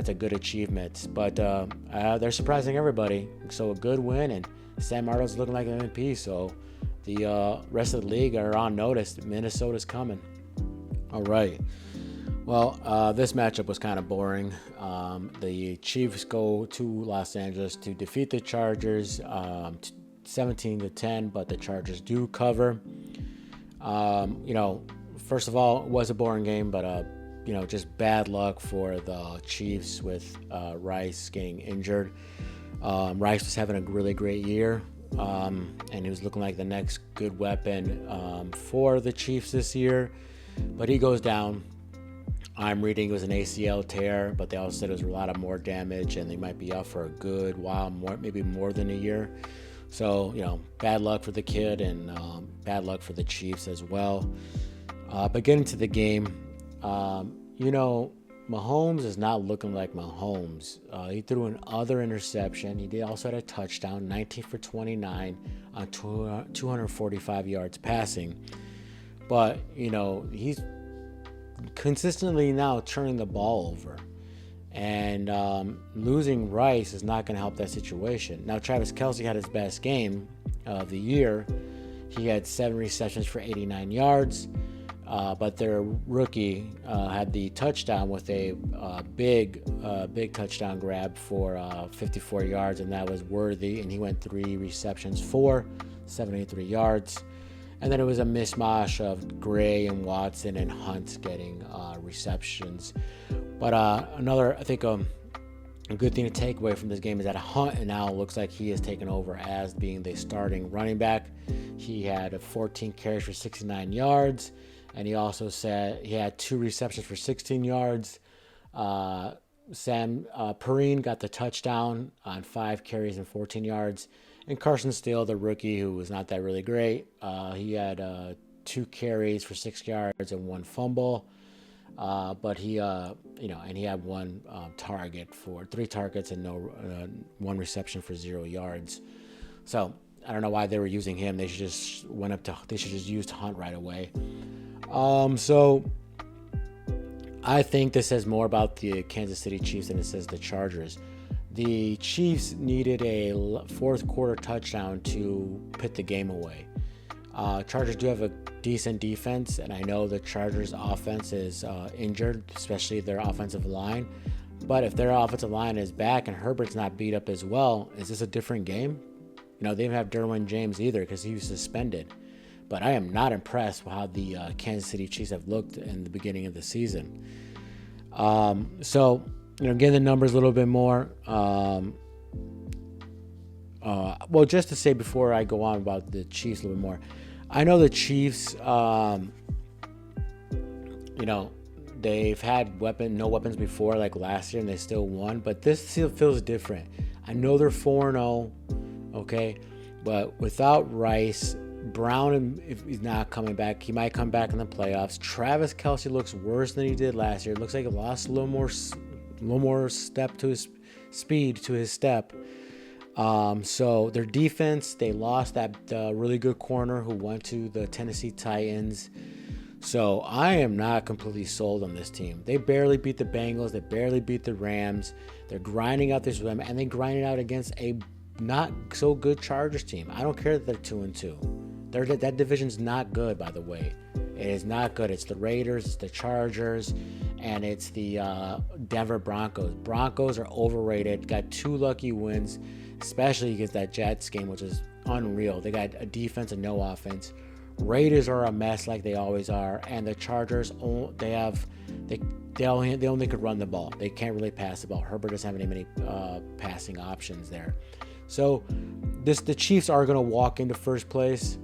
a good achievement. But they're surprising everybody. So a good win, and Sam Darnold's looking like an MVP. So the rest of the league are on notice. Minnesota's coming. All right. Well, this matchup was kind of boring. The Chiefs go to Los Angeles to defeat the Chargers 17-10, but the Chargers do cover. First of all, it was a boring game, but just bad luck for the Chiefs with Rice getting injured. Rice was having a really great year, and he was looking like the next good weapon for the Chiefs this year, but he goes down. I'm reading it was an ACL tear, but they also said it was a lot of more damage, and they might be out for a good while, maybe more than a year. So, bad luck for the kid, and bad luck for the Chiefs as well. But getting to the game, Mahomes is not looking like Mahomes. He threw another interception. He also had a touchdown, 19 for 29 on 245 yards passing. But, he's consistently now turning the ball over. And losing Rice is not going to help that situation. Now, Travis Kelce had his best game of the year. He had 7 receptions for 89 yards. But their rookie had the touchdown with a big touchdown grab for 54 yards, and that was Worthy, and he went 3 receptions for 73 yards. And then it was a mishmash of Gray and Watson and Hunt getting receptions. But another, I think, a good thing to take away from this game is that Hunt now looks like he has taken over as being the starting running back. He had 14 carries for 69 yards. And he also said he had 2 receptions for 16 yards. Sam Perrine got the touchdown on 5 carries and 14 yards. And Carson Steele, the rookie, who was not that really great, he had 2 carries for 6 yards and 1 fumble. But he, and he had 1 target for 3 targets and 1 reception for 0 yards. So I don't know why they were using him. They should just used Hunt right away. So I think this says more about the Kansas City Chiefs than it says the Chargers. The Chiefs needed a 4th quarter touchdown to put the game away. Chargers do have a decent defense, and I know the Chargers offense is injured, especially their offensive line. But if their offensive line is back and Herbert's not beat up as well, is this a different game? They didn't have Derwin James either because he was suspended. But I am not impressed with how the Kansas City Chiefs have looked in the beginning of the season. So, getting the numbers a little bit more. Just to say before I go on about the Chiefs a little bit more, I know the Chiefs, they've had no weapons before, like last year, and they still won. But this still feels different. I know they're 4-0, okay? But without Rice, Brown, if he's not coming back, he might come back in the playoffs. Travis Kelce looks worse than he did last year. It looks like he lost a little more step to his speed to his step. So their defense, they lost that really good corner who went to the Tennessee Titans. So I am not completely sold on this team. They barely beat the Bengals. They barely beat the Rams. They're grinding out this women, and they grinded out against a not so good Chargers team. I don't care that they're 2-2. That division's not good, by the way. It is not good. It's the Raiders, it's the Chargers, and it's the Denver Broncos. Broncos are overrated. Got 2 lucky wins, especially against that Jets game, which is unreal. They got a defense and no offense. Raiders are a mess like they always are, and the Chargers, they only could run the ball. They can't really pass the ball. Herbert doesn't have many passing options there. So the Chiefs are going to walk into first place.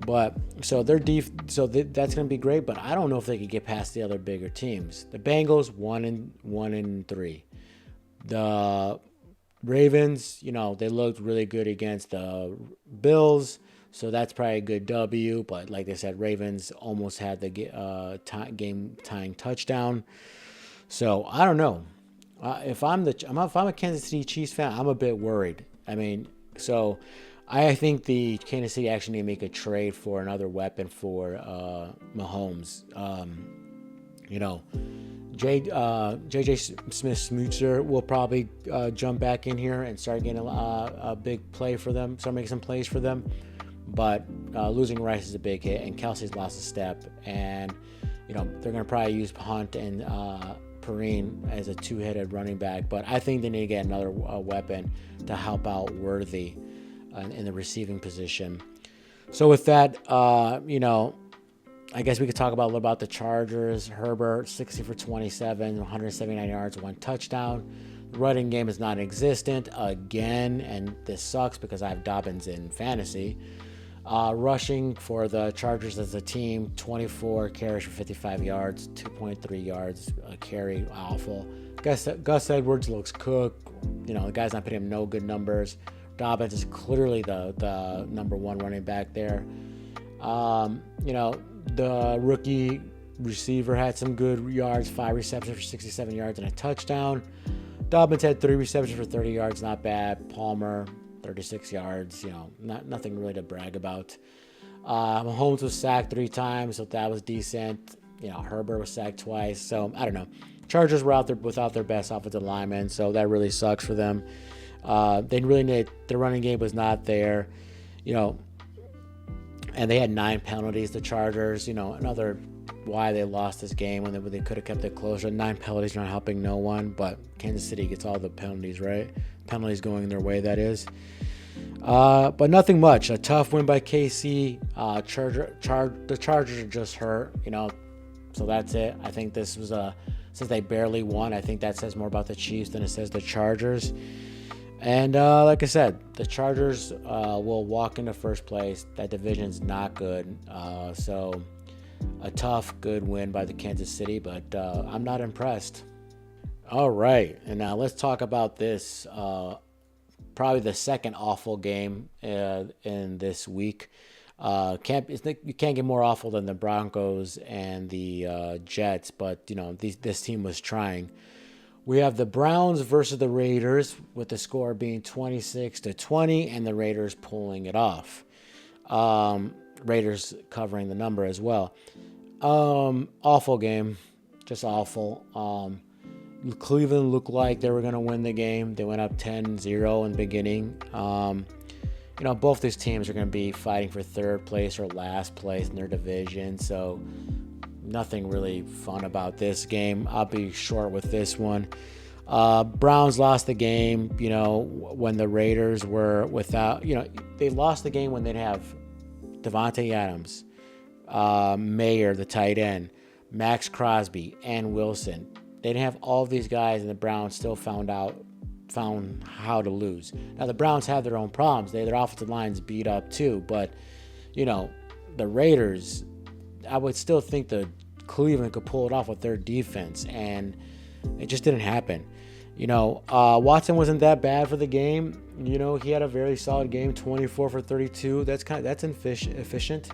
But so that's going to be great. But I don't know if they could get past the other bigger teams. The Bengals 1-3. The Ravens, they looked really good against the Bills, so that's probably a good W. But like I said, Ravens almost had the game-tying touchdown. So I don't know. If I'm a Kansas City Chiefs fan, I'm a bit worried. I think the Kansas City actually need to make a trade for another weapon for Mahomes. J.J. Smith-Schuster will probably jump back in here and start getting a big play for them, start making some plays for them. But losing Rice is a big hit, and Kelce's lost a step. And, they're going to probably use Hunt and Perrine as a 2-headed running back. But I think they need to get another weapon to help out Worthy. in the receiving position. So with that, I guess we could talk about a little about the Chargers. Herbert, 60 for 27, 179 yards, 1 touchdown. The running game is non-existent again, and this sucks because I have Dobbins in fantasy. Rushing for the Chargers as a team, 24 carries for 55 yards, 2.3 yards a carry, awful. Gus Edwards looks cooked. The guy's not putting him no good numbers. Dobbins is clearly the number one running back there. The rookie receiver had some good yards, 5 receptions for 67 yards and a touchdown. Dobbins had 3 receptions for 30 yards, not bad. Palmer, 36 yards, nothing really to brag about. Mahomes was sacked 3 times, so that was decent. Herbert was sacked twice, so I don't know. Chargers were out there without their best offensive lineman, so that really sucks for them. They really need, their running game was not there, and they had 9 penalties, the Chargers, another why they lost this game when they could have kept it closer. 9 penalties not helping no one, but Kansas City gets all the penalties, right? Penalties going their way, that is. But nothing much. A tough win by KC. The Chargers are just hurt, so that's it. I think this was since they barely won, I think that says more about the Chiefs than it says the Chargers. And like I said, the Chargers will walk into first place. That division's not good. So a tough, good win by the Kansas City, but I'm not impressed. All right, and now let's talk about this. Probably the second awful game in this week. You can't get more awful than the Broncos and the Jets, but this team was trying. We have the Browns versus the Raiders, with the score being 26-20, and the Raiders pulling it off. Raiders covering the number as well. Awful game, just awful. Cleveland looked like they were going to win the game. They went up 10-0 in the beginning. Both these teams are going to be fighting for third place or last place in their division, so nothing really fun about this game. I'll be short with this one. Browns lost the game, when the Raiders were without, they lost the game when they'd have Devontae Adams, Mayer, the tight end, Max Crosby, and Wilson. They didn't have all of these guys, and the Browns still found how to lose. Now, the Browns have their own problems. Their offensive line's beat up too, but, the Raiders, I would still think that Cleveland could pull it off with their defense, and it just didn't happen. Watson wasn't that bad for the game. He had a very solid game, 24 for 32. That's efficient.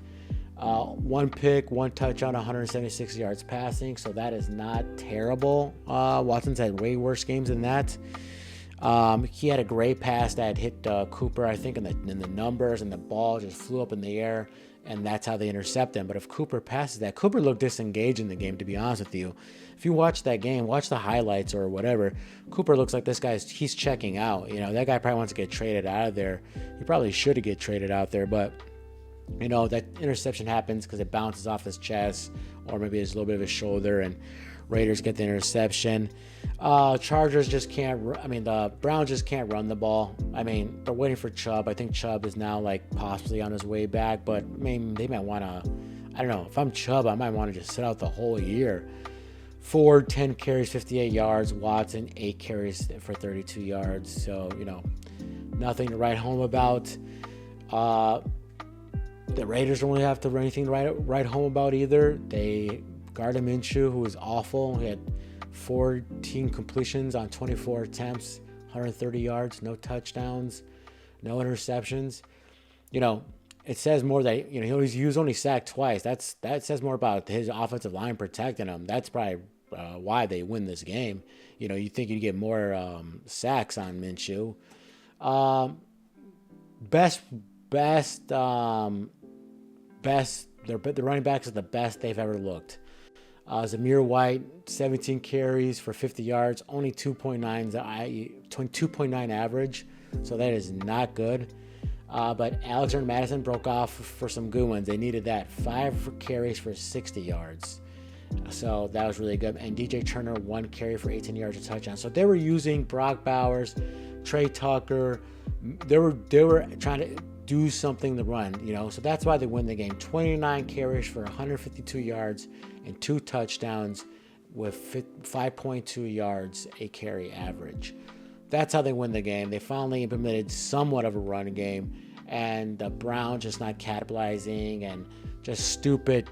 1 pick, 1 touchdown, 176 yards passing, so that is not terrible. Watson's had way worse games than that. He had a great pass that hit Cooper, I think, in the numbers, and the ball just flew up in the air, and that's how they intercept him. But if Cooper passes that, Cooper looked disengaged in the game, to be honest with you. If you watch that game, watch the highlights or whatever, Cooper looks like he's checking out. That guy probably wants to get traded out of there. He probably should get traded out there, but that interception happens because it bounces off his chest, or maybe it's a little bit of his shoulder, and Raiders get the interception. Chargers just can't. The Browns just can't run the ball. They're waiting for Chubb. I think Chubb is now possibly on his way back, but they might want to. I don't know. If I'm Chubb, I might want to just sit out the whole year. Ford, 10 carries, 58 yards. Watson, 8 carries for 32 yards. So nothing to write home about. The Raiders don't really have to anything to write home about either. They Gardner Minshew, who was awful. He had 14 completions on 24 attempts, 130 yards, no touchdowns, no interceptions. It says more that he was only sacked twice. That says more about his offensive line protecting him. That's probably why they win this game. You think you'd get more sacks on Minshew. The running backs are the best they've ever looked. Zamir White, 17 carries for 50 yards, only 2.9 average, so that is not good. But Alexander Madison broke off for some good ones. They needed that. 5 carries for 60 yards. So that was really good. And DJ Turner, 1 carry for 18 yards, a touchdown. So they were using Brock Bowers, Trey Tucker. They were trying to do something to run, So that's why they win the game. 29 carries for 152 yards and 2 touchdowns with 5.2 yards a carry average. That's how they win the game. They finally implemented somewhat of a run game, and the Browns just not capitalizing and just stupid,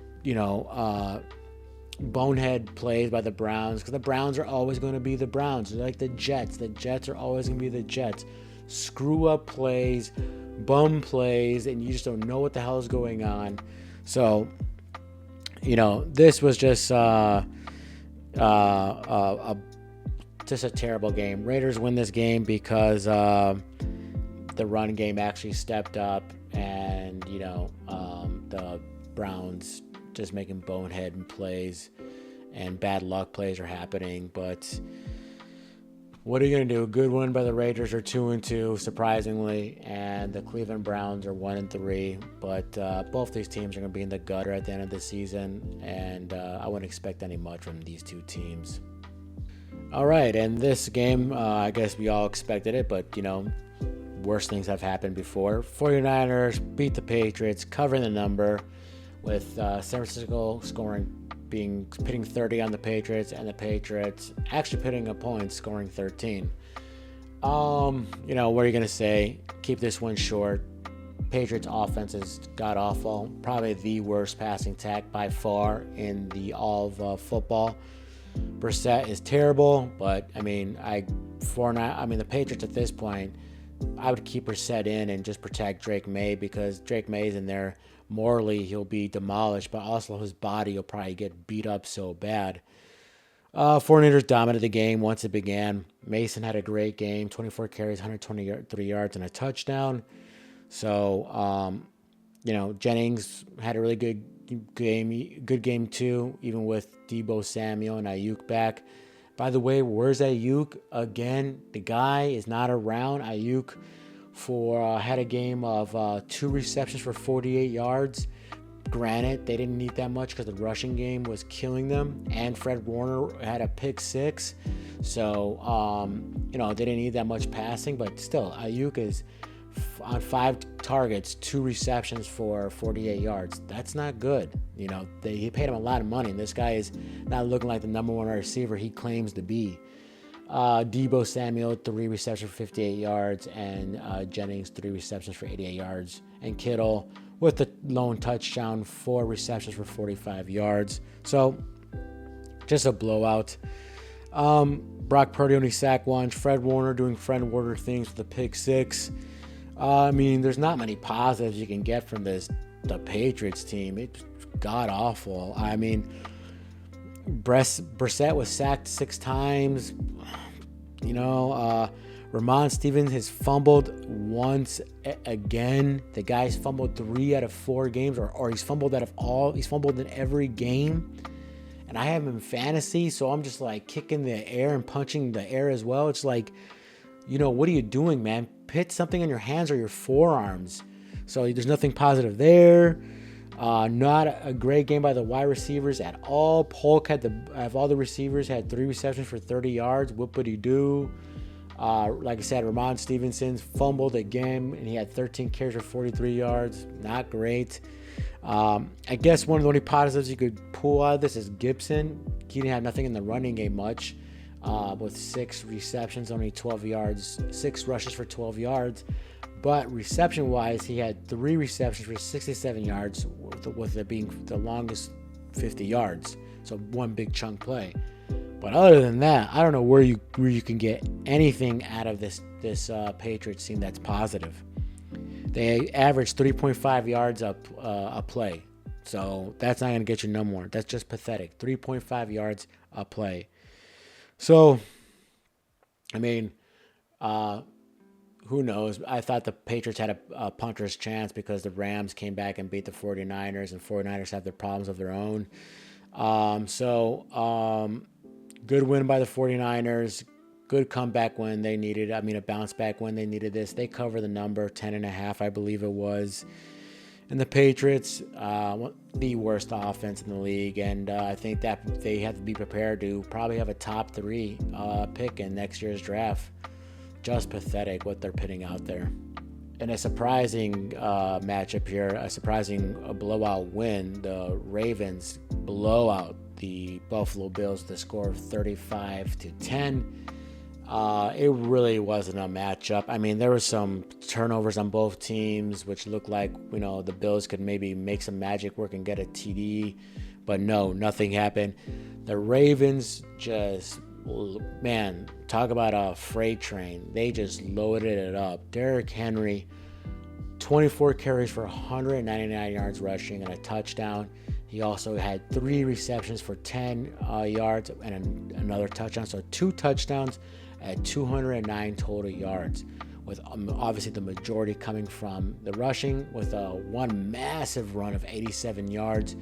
bonehead plays by the Browns, because the Browns are always going to be the Browns. They're like the Jets. The Jets are always going to be the Jets. Screw up plays, bum plays, and you just don't know what the hell is going on. So, this was just just a terrible game. Raiders win this game because the run game actually stepped up, and the Browns just making bonehead plays, and bad luck plays are happening. But what are you going to do? Good win by the Raiders are 2-2, surprisingly, and the Cleveland Browns are 1-3. But both these teams are going to be in the gutter at the end of the season, and I wouldn't expect any much from these two teams. All right, and this game, I guess we all expected it, but, worse things have happened before. 49ers beat the Patriots, covering the number, with San Francisco pitting 30 on the Patriots, and the Patriots actually pitting a point, scoring 13. What are you going to say? Keep this one short. Patriots offense is god-awful. Probably the worst passing attack by far in all of football. Brissett is terrible, but the Patriots at this point, I would keep Brissett in and just protect Drake May, because Drake May's in there. Morally, he'll be demolished, but also his body will probably get beat up so bad. 49ers dominated the game once it began. Mason had a great game, 24 carries, 123 yards, and a touchdown. So, Jennings had a really good game too, even with Deebo Samuel and Ayuk back. By the way, where's Ayuk? Again, the guy is not around. Ayuk had a game of 2 receptions for 48 yards. Granted, they didn't need that much because the rushing game was killing them, and Fred Warner had a pick 6. So, they didn't need that much passing, but still, Ayuk is on 5 targets, 2 receptions for 48 yards. That's not good. He paid him a lot of money, and this guy is not looking like the number 1 receiver he claims to be. Deebo Samuel, 3 receptions for 58 yards, and Jennings, 3 receptions for 88 yards, and Kittle with the lone touchdown, 4 receptions for 45 yards. So, just a blowout. Brock Purdy only sacked once. Fred Warner doing Fred Warner things with the pick 6. There's not many positives you can get from the Patriots team. It's god-awful. Brissett was sacked 6 times. Ramon Stevens has fumbled once again. The guy's fumbled 3 out of 4 games, or he's fumbled he's fumbled in every game. And I have him in fantasy, so I'm just like kicking the air and punching the air as well. It's like, what are you doing, man? Put something in your hands or your forearms. So there's nothing positive there. Not a great game by the wide receivers at all. Polk all the receivers had 3 receptions for 30 yards. Whoopity-doo. Like I said, Ramon Stevenson fumbled again, and he had 13 carries for 43 yards. Not great. I guess one of the only positives you could pull out of this is Gibson. He didn't have nothing in the running game much, with 6 receptions, only 12 yards, 6 rushes for 12 yards. But reception-wise, he had 3 receptions for 67 yards, with it being the longest 50 yards. So one big chunk play. But other than that, I don't know where you can get anything out of this Patriots team that's positive. They averaged 3.5 yards a play. So that's not going to get you no more. That's just pathetic. 3.5 yards a play. So, who knows? I thought the Patriots had a puncher's chance because the Rams came back and beat the 49ers, and 49ers have their problems of their own. Good win by the 49ers. Good comeback when they needed it. A bounce back when they needed this. They cover the number, 10.5, I believe it was. And the Patriots, the worst offense in the league, and I think that they have to be prepared to probably have a top three pick in next year's draft. Just pathetic what they're putting out there. In a surprising matchup here, a surprising blowout win, the Ravens blow out the Buffalo Bills with a score of 35-10. It really wasn't a matchup. I mean, there were some turnovers on both teams, which looked like, the Bills could maybe make some magic work and get a TD, but no, nothing happened. The Ravens just, man, talk about a freight train. They just loaded it up. Derrick Henry, 24 carries for 199 yards rushing and a touchdown. He also had 3 receptions for 10 yards and another touchdown. So 2 touchdowns at 209 total yards, with obviously the majority coming from the rushing, with one massive run of 87 yards.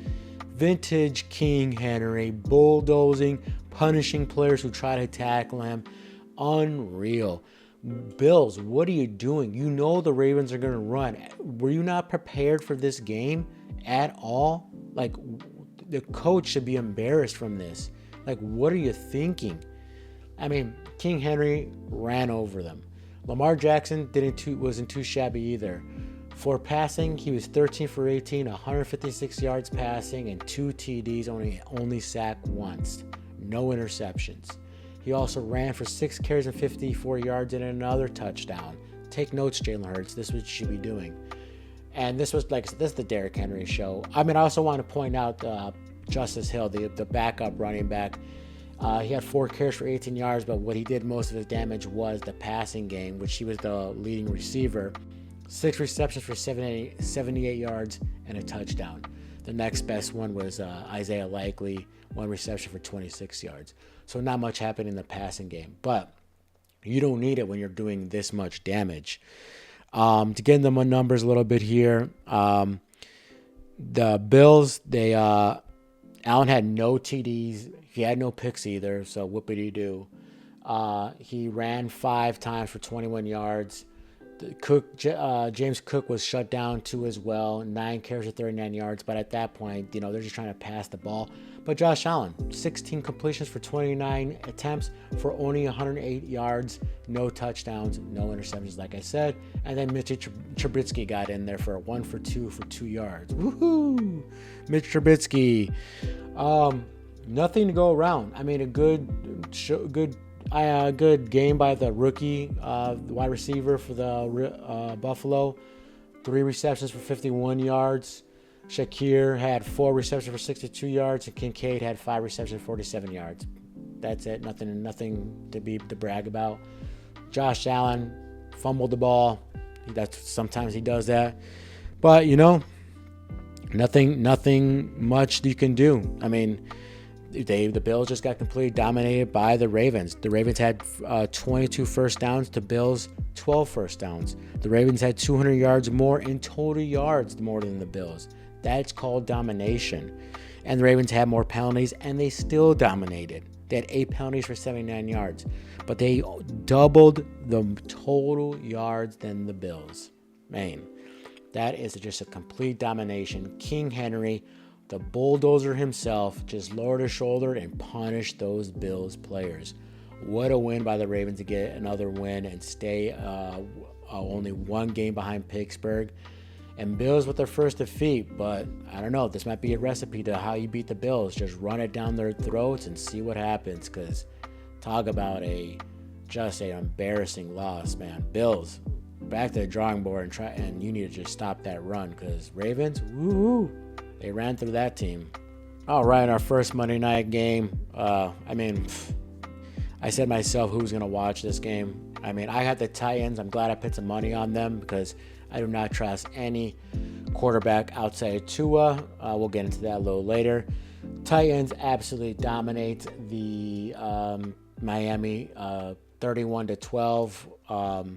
Vintage King Henry, bulldozing, punishing players who try to tackle him. Unreal. Bills, what are you doing? You know the Ravens are going to run. Were you not prepared for this game at all? Like, the coach should be embarrassed from this. Like, what are you thinking? I mean, King Henry ran over them. Lamar Jackson wasn't too shabby either. For passing, he was 13 for 18, 156 yards passing, and 2 TDs, only sacked once. No interceptions. He also ran for 6 carries and 54 yards and another touchdown. Take notes, Jalen Hurts. This is what you should be doing. And this is the Derrick Henry show. I mean, I also want to point out Justice Hill, the backup running back. He had 4 carries for 18 yards, but what he did most of his damage was the passing game, which he was the leading receiver. 6 receptions for 78 yards and a touchdown. The next best one was Isaiah Likely, 1 reception for 26 yards. So not much happened in the passing game, but you don't need it when you're doing this much damage. To get into my numbers a little bit here, the Bills, Allen had no TDs. He had no picks either, so whoopity-doo. He ran 5 times for 21 yards. James Cook was shut down too as well, 9 carries for 39 yards. But at that point, they're just trying to pass the ball. But Josh Allen, 16 completions for 29 attempts for only 108 yards, no touchdowns, no interceptions, like I said. And then Mitch Trubisky got in there for a 1 for 2 for 2 yards. Woohoo! Mitch Trubisky. Nothing to go around. I mean, a good game by the rookie wide receiver for the Buffalo. 3 receptions for 51 yards. Shakir had 4 receptions for 62 yards, and Kincaid had 5 receptions for 47 yards. That's it. Nothing to brag about. Josh Allen fumbled the ball. Sometimes he does that, but nothing much you can do. I mean, the Bills just got completely dominated by the Ravens. The Ravens had 22 first downs. The Bills 12 first downs. The Ravens had 200 yards more in total yards more than the Bills. That's called domination. And the Ravens had more penalties, and they still dominated. They had 8 penalties for 79 yards. But they doubled the total yards than the Bills. Man, that is just a complete domination. King Henry, the bulldozer himself, just lowered his shoulder and punished those Bills players. What a win by the Ravens to get another win and stay only 1 game behind Pittsburgh. And Bills with their first defeat, but I don't know. This might be a recipe to how you beat the Bills. Just run it down their throats and see what happens, because talk about just an embarrassing loss, man. Bills, back to the drawing board and you need to just stop that run, because Ravens, woo-hoo, they ran through that team. All right, our first Monday night game. I said myself who's going to watch this game. I had the Titans. I'm glad I put some money on them because I do not trust any quarterback outside of Tua. We'll get into that a little later. Titans absolutely dominate the Miami 31-12.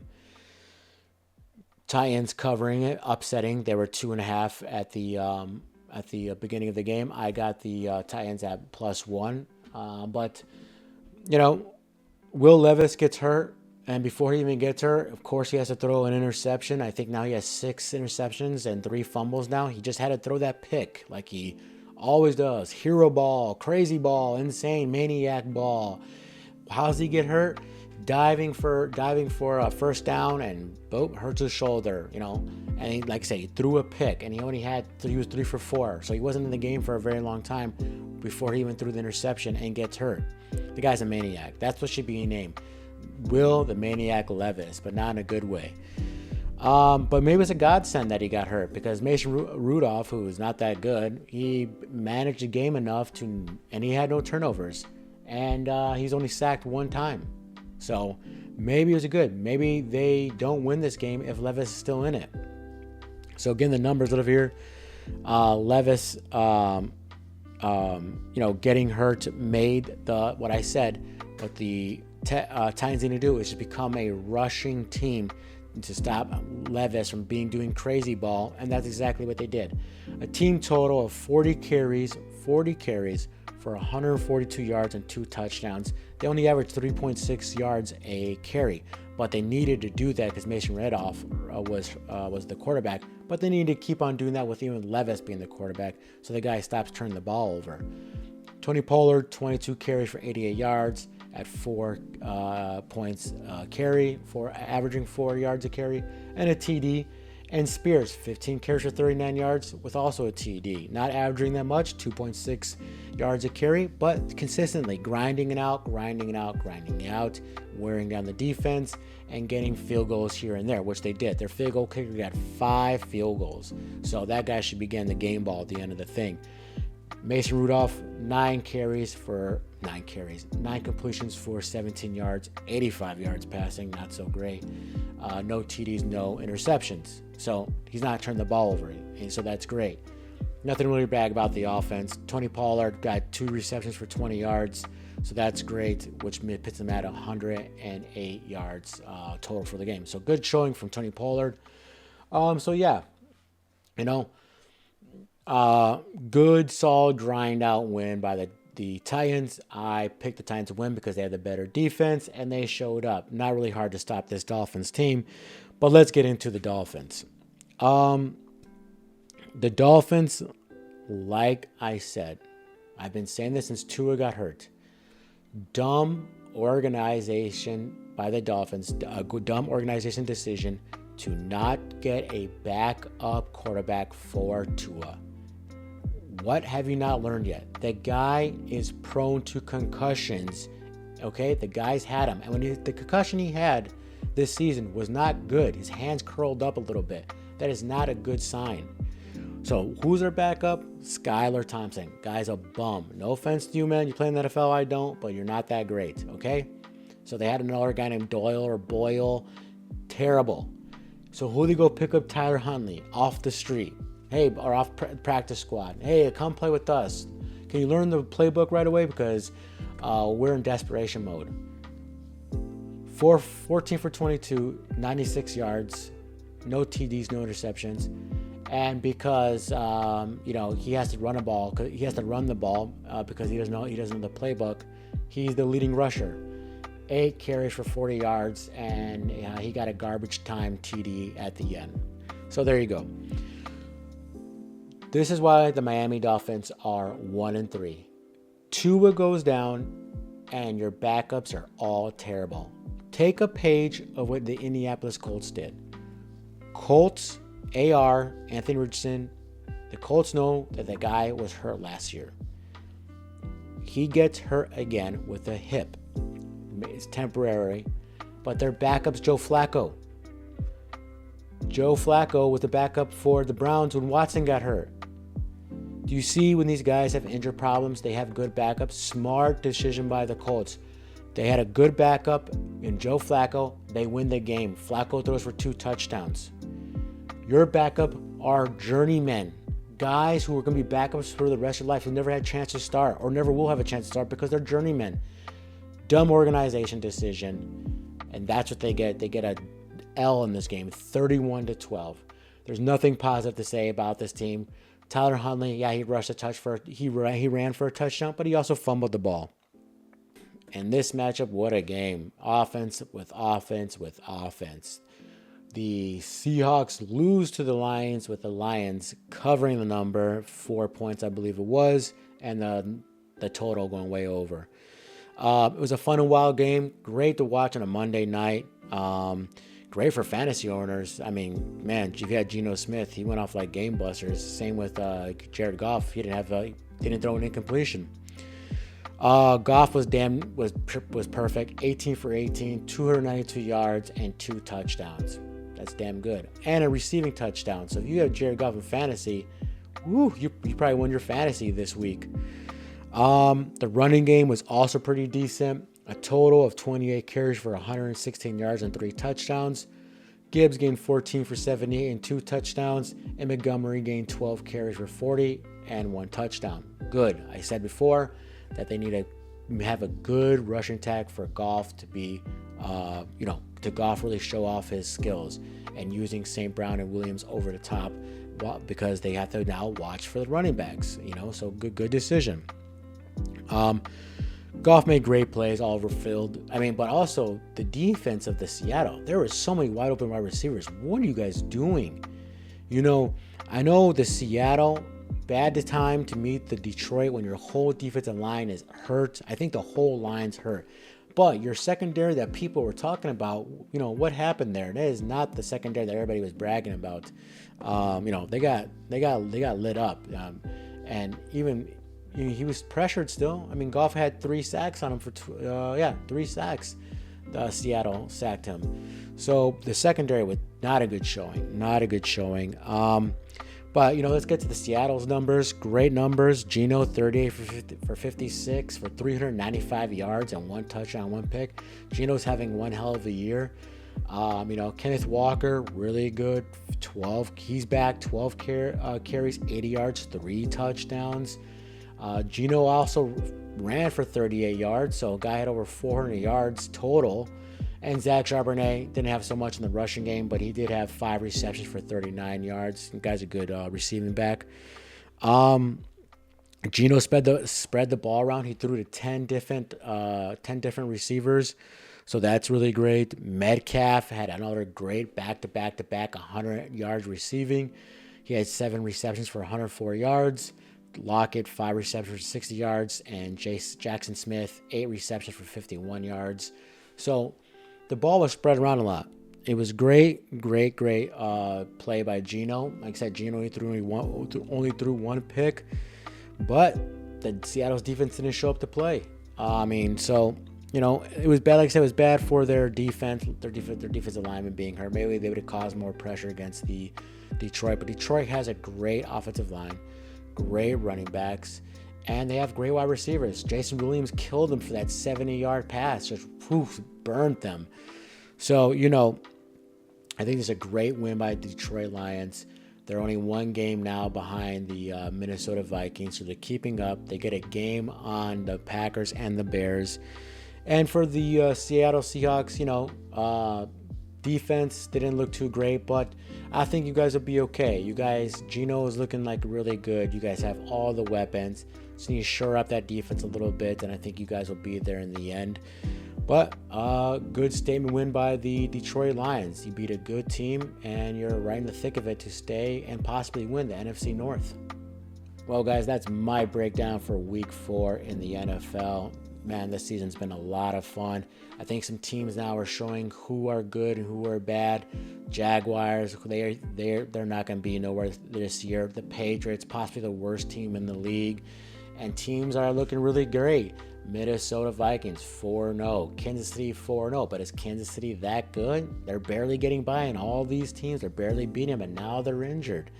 Titans covering it, upsetting. They were 2.5 at the beginning of the game. I got the Titans at +1. But Will Levis gets hurt, And before he even gets hurt, of course, he has to throw an interception. I think now he has 6 interceptions and 3 fumbles now. He just had to throw that pick like he always does. Hero ball, crazy ball, insane, maniac ball. How does he get hurt? Diving for a first down and boom, hurts his shoulder, And he, like I say, he threw a pick and he was 3 for 4. So he wasn't in the game for a very long time before he even threw the interception and gets hurt. The guy's a maniac. That's what should be named. Will the Maniac Levis, but not in a good way. But maybe it's a godsend that he got hurt because Mason Rudolph, who is not that good, he managed the game enough and he had no turnovers. And he's only sacked 1 time. So maybe it was good. Maybe they don't win this game if Levis is still in it. So again, the numbers over here. Levis, getting hurt made what I said. But the Titans need to do is just become a rushing team to stop Levis from doing crazy ball, and that's exactly what they did. A team total of 40 carries for 142 yards and 2 touchdowns. They only averaged 3.6 yards a carry, but they needed to do that because Mason Rudolph was the quarterback, but they needed to keep on doing that with even Levis being the quarterback, so the guy stops turning the ball over. Tony Pollard, 22 carries for 88 yards at 4 points carry, averaging 4 yards a carry, and a TD. And Spears, 15 carries for 39 yards with also a TD. Not averaging that much, 2.6 yards a carry, but consistently grinding it out, wearing down the defense, and getting field goals here and there, which they did. Their field goal kicker got 5 field goals. So that guy should be getting the game ball at the end of the thing. Mason Rudolph, 9 completions for 17 yards, 85 yards passing, not so great. No TDs, no interceptions. So he's not turning the ball over, and so that's great. Nothing really bad about the offense. Tony Pollard got 2 receptions for 20 yards, so that's great, which puts him at 108 yards total for the game. So good showing from Tony Pollard. Good, solid, grind out win by the Titans. I picked the Titans to win because they had the better defense, and they showed up. Not really hard to stop this Dolphins team, but let's get into the Dolphins. The Dolphins, like I said, I've been saying this since Tua got hurt. Dumb organization by the Dolphins, a dumb organization decision to not get a backup quarterback for Tua. What have you not learned yet? The guy is prone to concussions. Okay, the guy's had them. And the concussion he had this season was not good. His hands curled up a little bit. That is not a good sign. So who's their backup? Skylar Thompson. Guy's a bum. No offense to you, man. You play in the NFL, I don't, but you're not that great, okay? So they had another guy named Boyle. Terrible. So who they go pick up? Tyler Huntley off the street. Hey, or off practice squad. Hey, come play with us. Can you learn the playbook right away? Because we're in desperation mode. 14 for 22, 96 yards, no TDs, no interceptions. And because he has to run the ball because he doesn't know the playbook, he's the leading rusher. 8 carries for 40 yards, and he got a garbage time TD at the end. So there you go. This is why the Miami Dolphins are 1-3. Tua goes down, and your backups are all terrible. Take a page of what the Indianapolis Colts did. Colts, AR, Anthony Richardson. The Colts know that the guy was hurt last year. He gets hurt again with a hip. It's temporary, but their backup's Joe Flacco. Joe Flacco was the backup for the Browns when Watson got hurt. Do you see when these guys have injury problems, they have good backups? Smart decision by the Colts. They had a good backup in Joe Flacco. They win the game. Flacco throws for 2 touchdowns. Your backup are journeymen. Guys who are going to be backups for the rest of their life who never had a chance to start or never will have a chance to start because they're journeymen. Dumb organization decision, and that's what they get. They get a L in this game, 31-12. There's nothing positive to say about this team. Tyler Huntley, he rushed he ran for a touchdown, but he also fumbled the ball. And this matchup, what a game. Offense with offense with offense. The Seahawks lose to the Lions with the Lions covering the number, 4 points, I believe it was, and the total going way over. It was a fun and wild game. Great to watch on a Monday night. Great for fantasy owners. I mean, man, if you had Geno Smith, he went off like game busters. Same with Jared Goff. He didn't throw an incompletion. Goff was perfect. 18 for 18, 292 yards, and 2 touchdowns. That's damn good. And a receiving touchdown. So if you have Jared Goff in fantasy, you probably won your fantasy this week. The running game was also pretty decent. A total of 28 carries for 116 yards and 3 touchdowns. Gibbs gained 14 for 78 and 2 touchdowns. And Montgomery gained 12 carries for 40 and 1 touchdown. Good. I said before that they need to have a good rushing attack for Goff to be, to Goff really show off his skills, and using St. Brown and Williams over the top, because they have to now watch for the running backs. So good decision. Goff made great plays all over field. But also the defense of the Seattle. There were so many wide open wide receivers. What are you guys doing? I know the Seattle, bad time to meet the Detroit when your whole defensive line is hurt. I think the whole line's hurt. But your secondary that people were talking about, what happened there? That is not the secondary that everybody was bragging about. They got lit up. And even he was pressured still. Goff had 3 sacks on him 3 sacks. Seattle sacked him. So the secondary was not a good showing. But, let's get to the Seattle's numbers. Great numbers. Geno, 38 for 56 for 395 yards and 1 touchdown, 1 pick. Geno's having one hell of a year. Kenneth Walker, really good. He's back. 12 carries, 80 yards, 3 touchdowns. Geno also ran for 38 yards, so a guy had over 400 yards total. And Zach Charbonnet didn't have so much in the rushing game, but he did have 5 receptions for 39 yards. The guy's a good receiving back. Geno spread the ball around. He threw to 10 different receivers, so that's really great. Metcalf had another great back-to-back 100 yards receiving. He had 7 receptions for 104 yards. Lockett, 5 receptions for 60 yards, and Jackson Smith, 8 receptions for 51 yards. So the ball was spread around a lot. It was great play by Geno. Like I said, Geno only threw 1 pick, but the Seattle's defense didn't show up to play. It was bad. Like I said, it was bad for their defense, their defensive lineman being hurt. Maybe they would have caused more pressure against the Detroit, but Detroit has a great offensive line, great running backs, and they have great wide receivers. Jason Williams killed them for that 70-yard pass, just burned them. So, I think it's a great win by the Detroit Lions. They're only 1 game now behind the Minnesota Vikings, so they're keeping up. They get a game on the Packers and the Bears. And for the Seattle Seahawks, defense didn't look too great, but I think you guys will be okay. You guys, Geno is looking like really good. You guys have all the weapons. So you need to shore up that defense a little bit, and I think you guys will be there in the end. But good statement win by the Detroit Lions. You beat a good team, and you're right in the thick of it to stay and possibly win the NFC North. Well, guys, that's my breakdown for Week 4 in the NFL. Man, this season's been a lot of fun. I think some teams now are showing who are good and who are bad. Jaguars, they're not going to be nowhere this year. The Patriots, possibly the worst team in the league. And teams are looking really great. Minnesota Vikings 4-0. Kansas City 4-0. But is Kansas City that good? They're barely getting by, and all these teams are barely beating them, and now they're injured.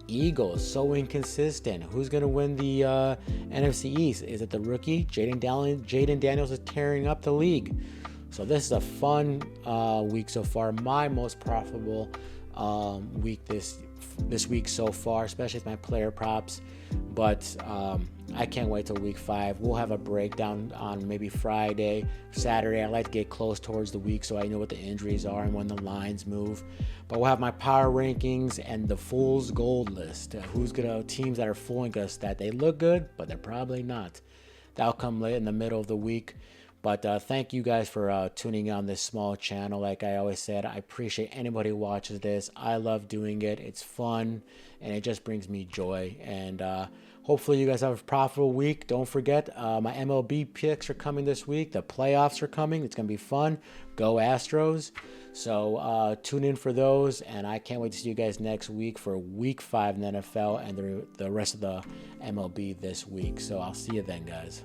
Eagles, so inconsistent. Who's going to win the NFC East? Is it the rookie? Jaden Daniels is tearing up the league. So this is a fun week so far. My most profitable week this week so far, especially with my player props. But I can't wait till Week 5. We'll have a breakdown on maybe Friday, Saturday. I like to get close towards the week so I know what the injuries are and when the lines move. But we'll have my power rankings and the fool's gold list. Teams that are fooling us that they look good, but they're probably not. That'll come late in the middle of the week. But thank you guys for tuning on this small channel. Like I always said, I appreciate anybody who watches this. I love doing it. It's fun, and it just brings me joy. And hopefully you guys have a profitable week. Don't forget, my MLB picks are coming this week. The playoffs are coming. It's going to be fun. Go Astros. So tune in for those, and I can't wait to see you guys next week for week 5 in the NFL and the rest of the MLB this week. So I'll see you then, guys.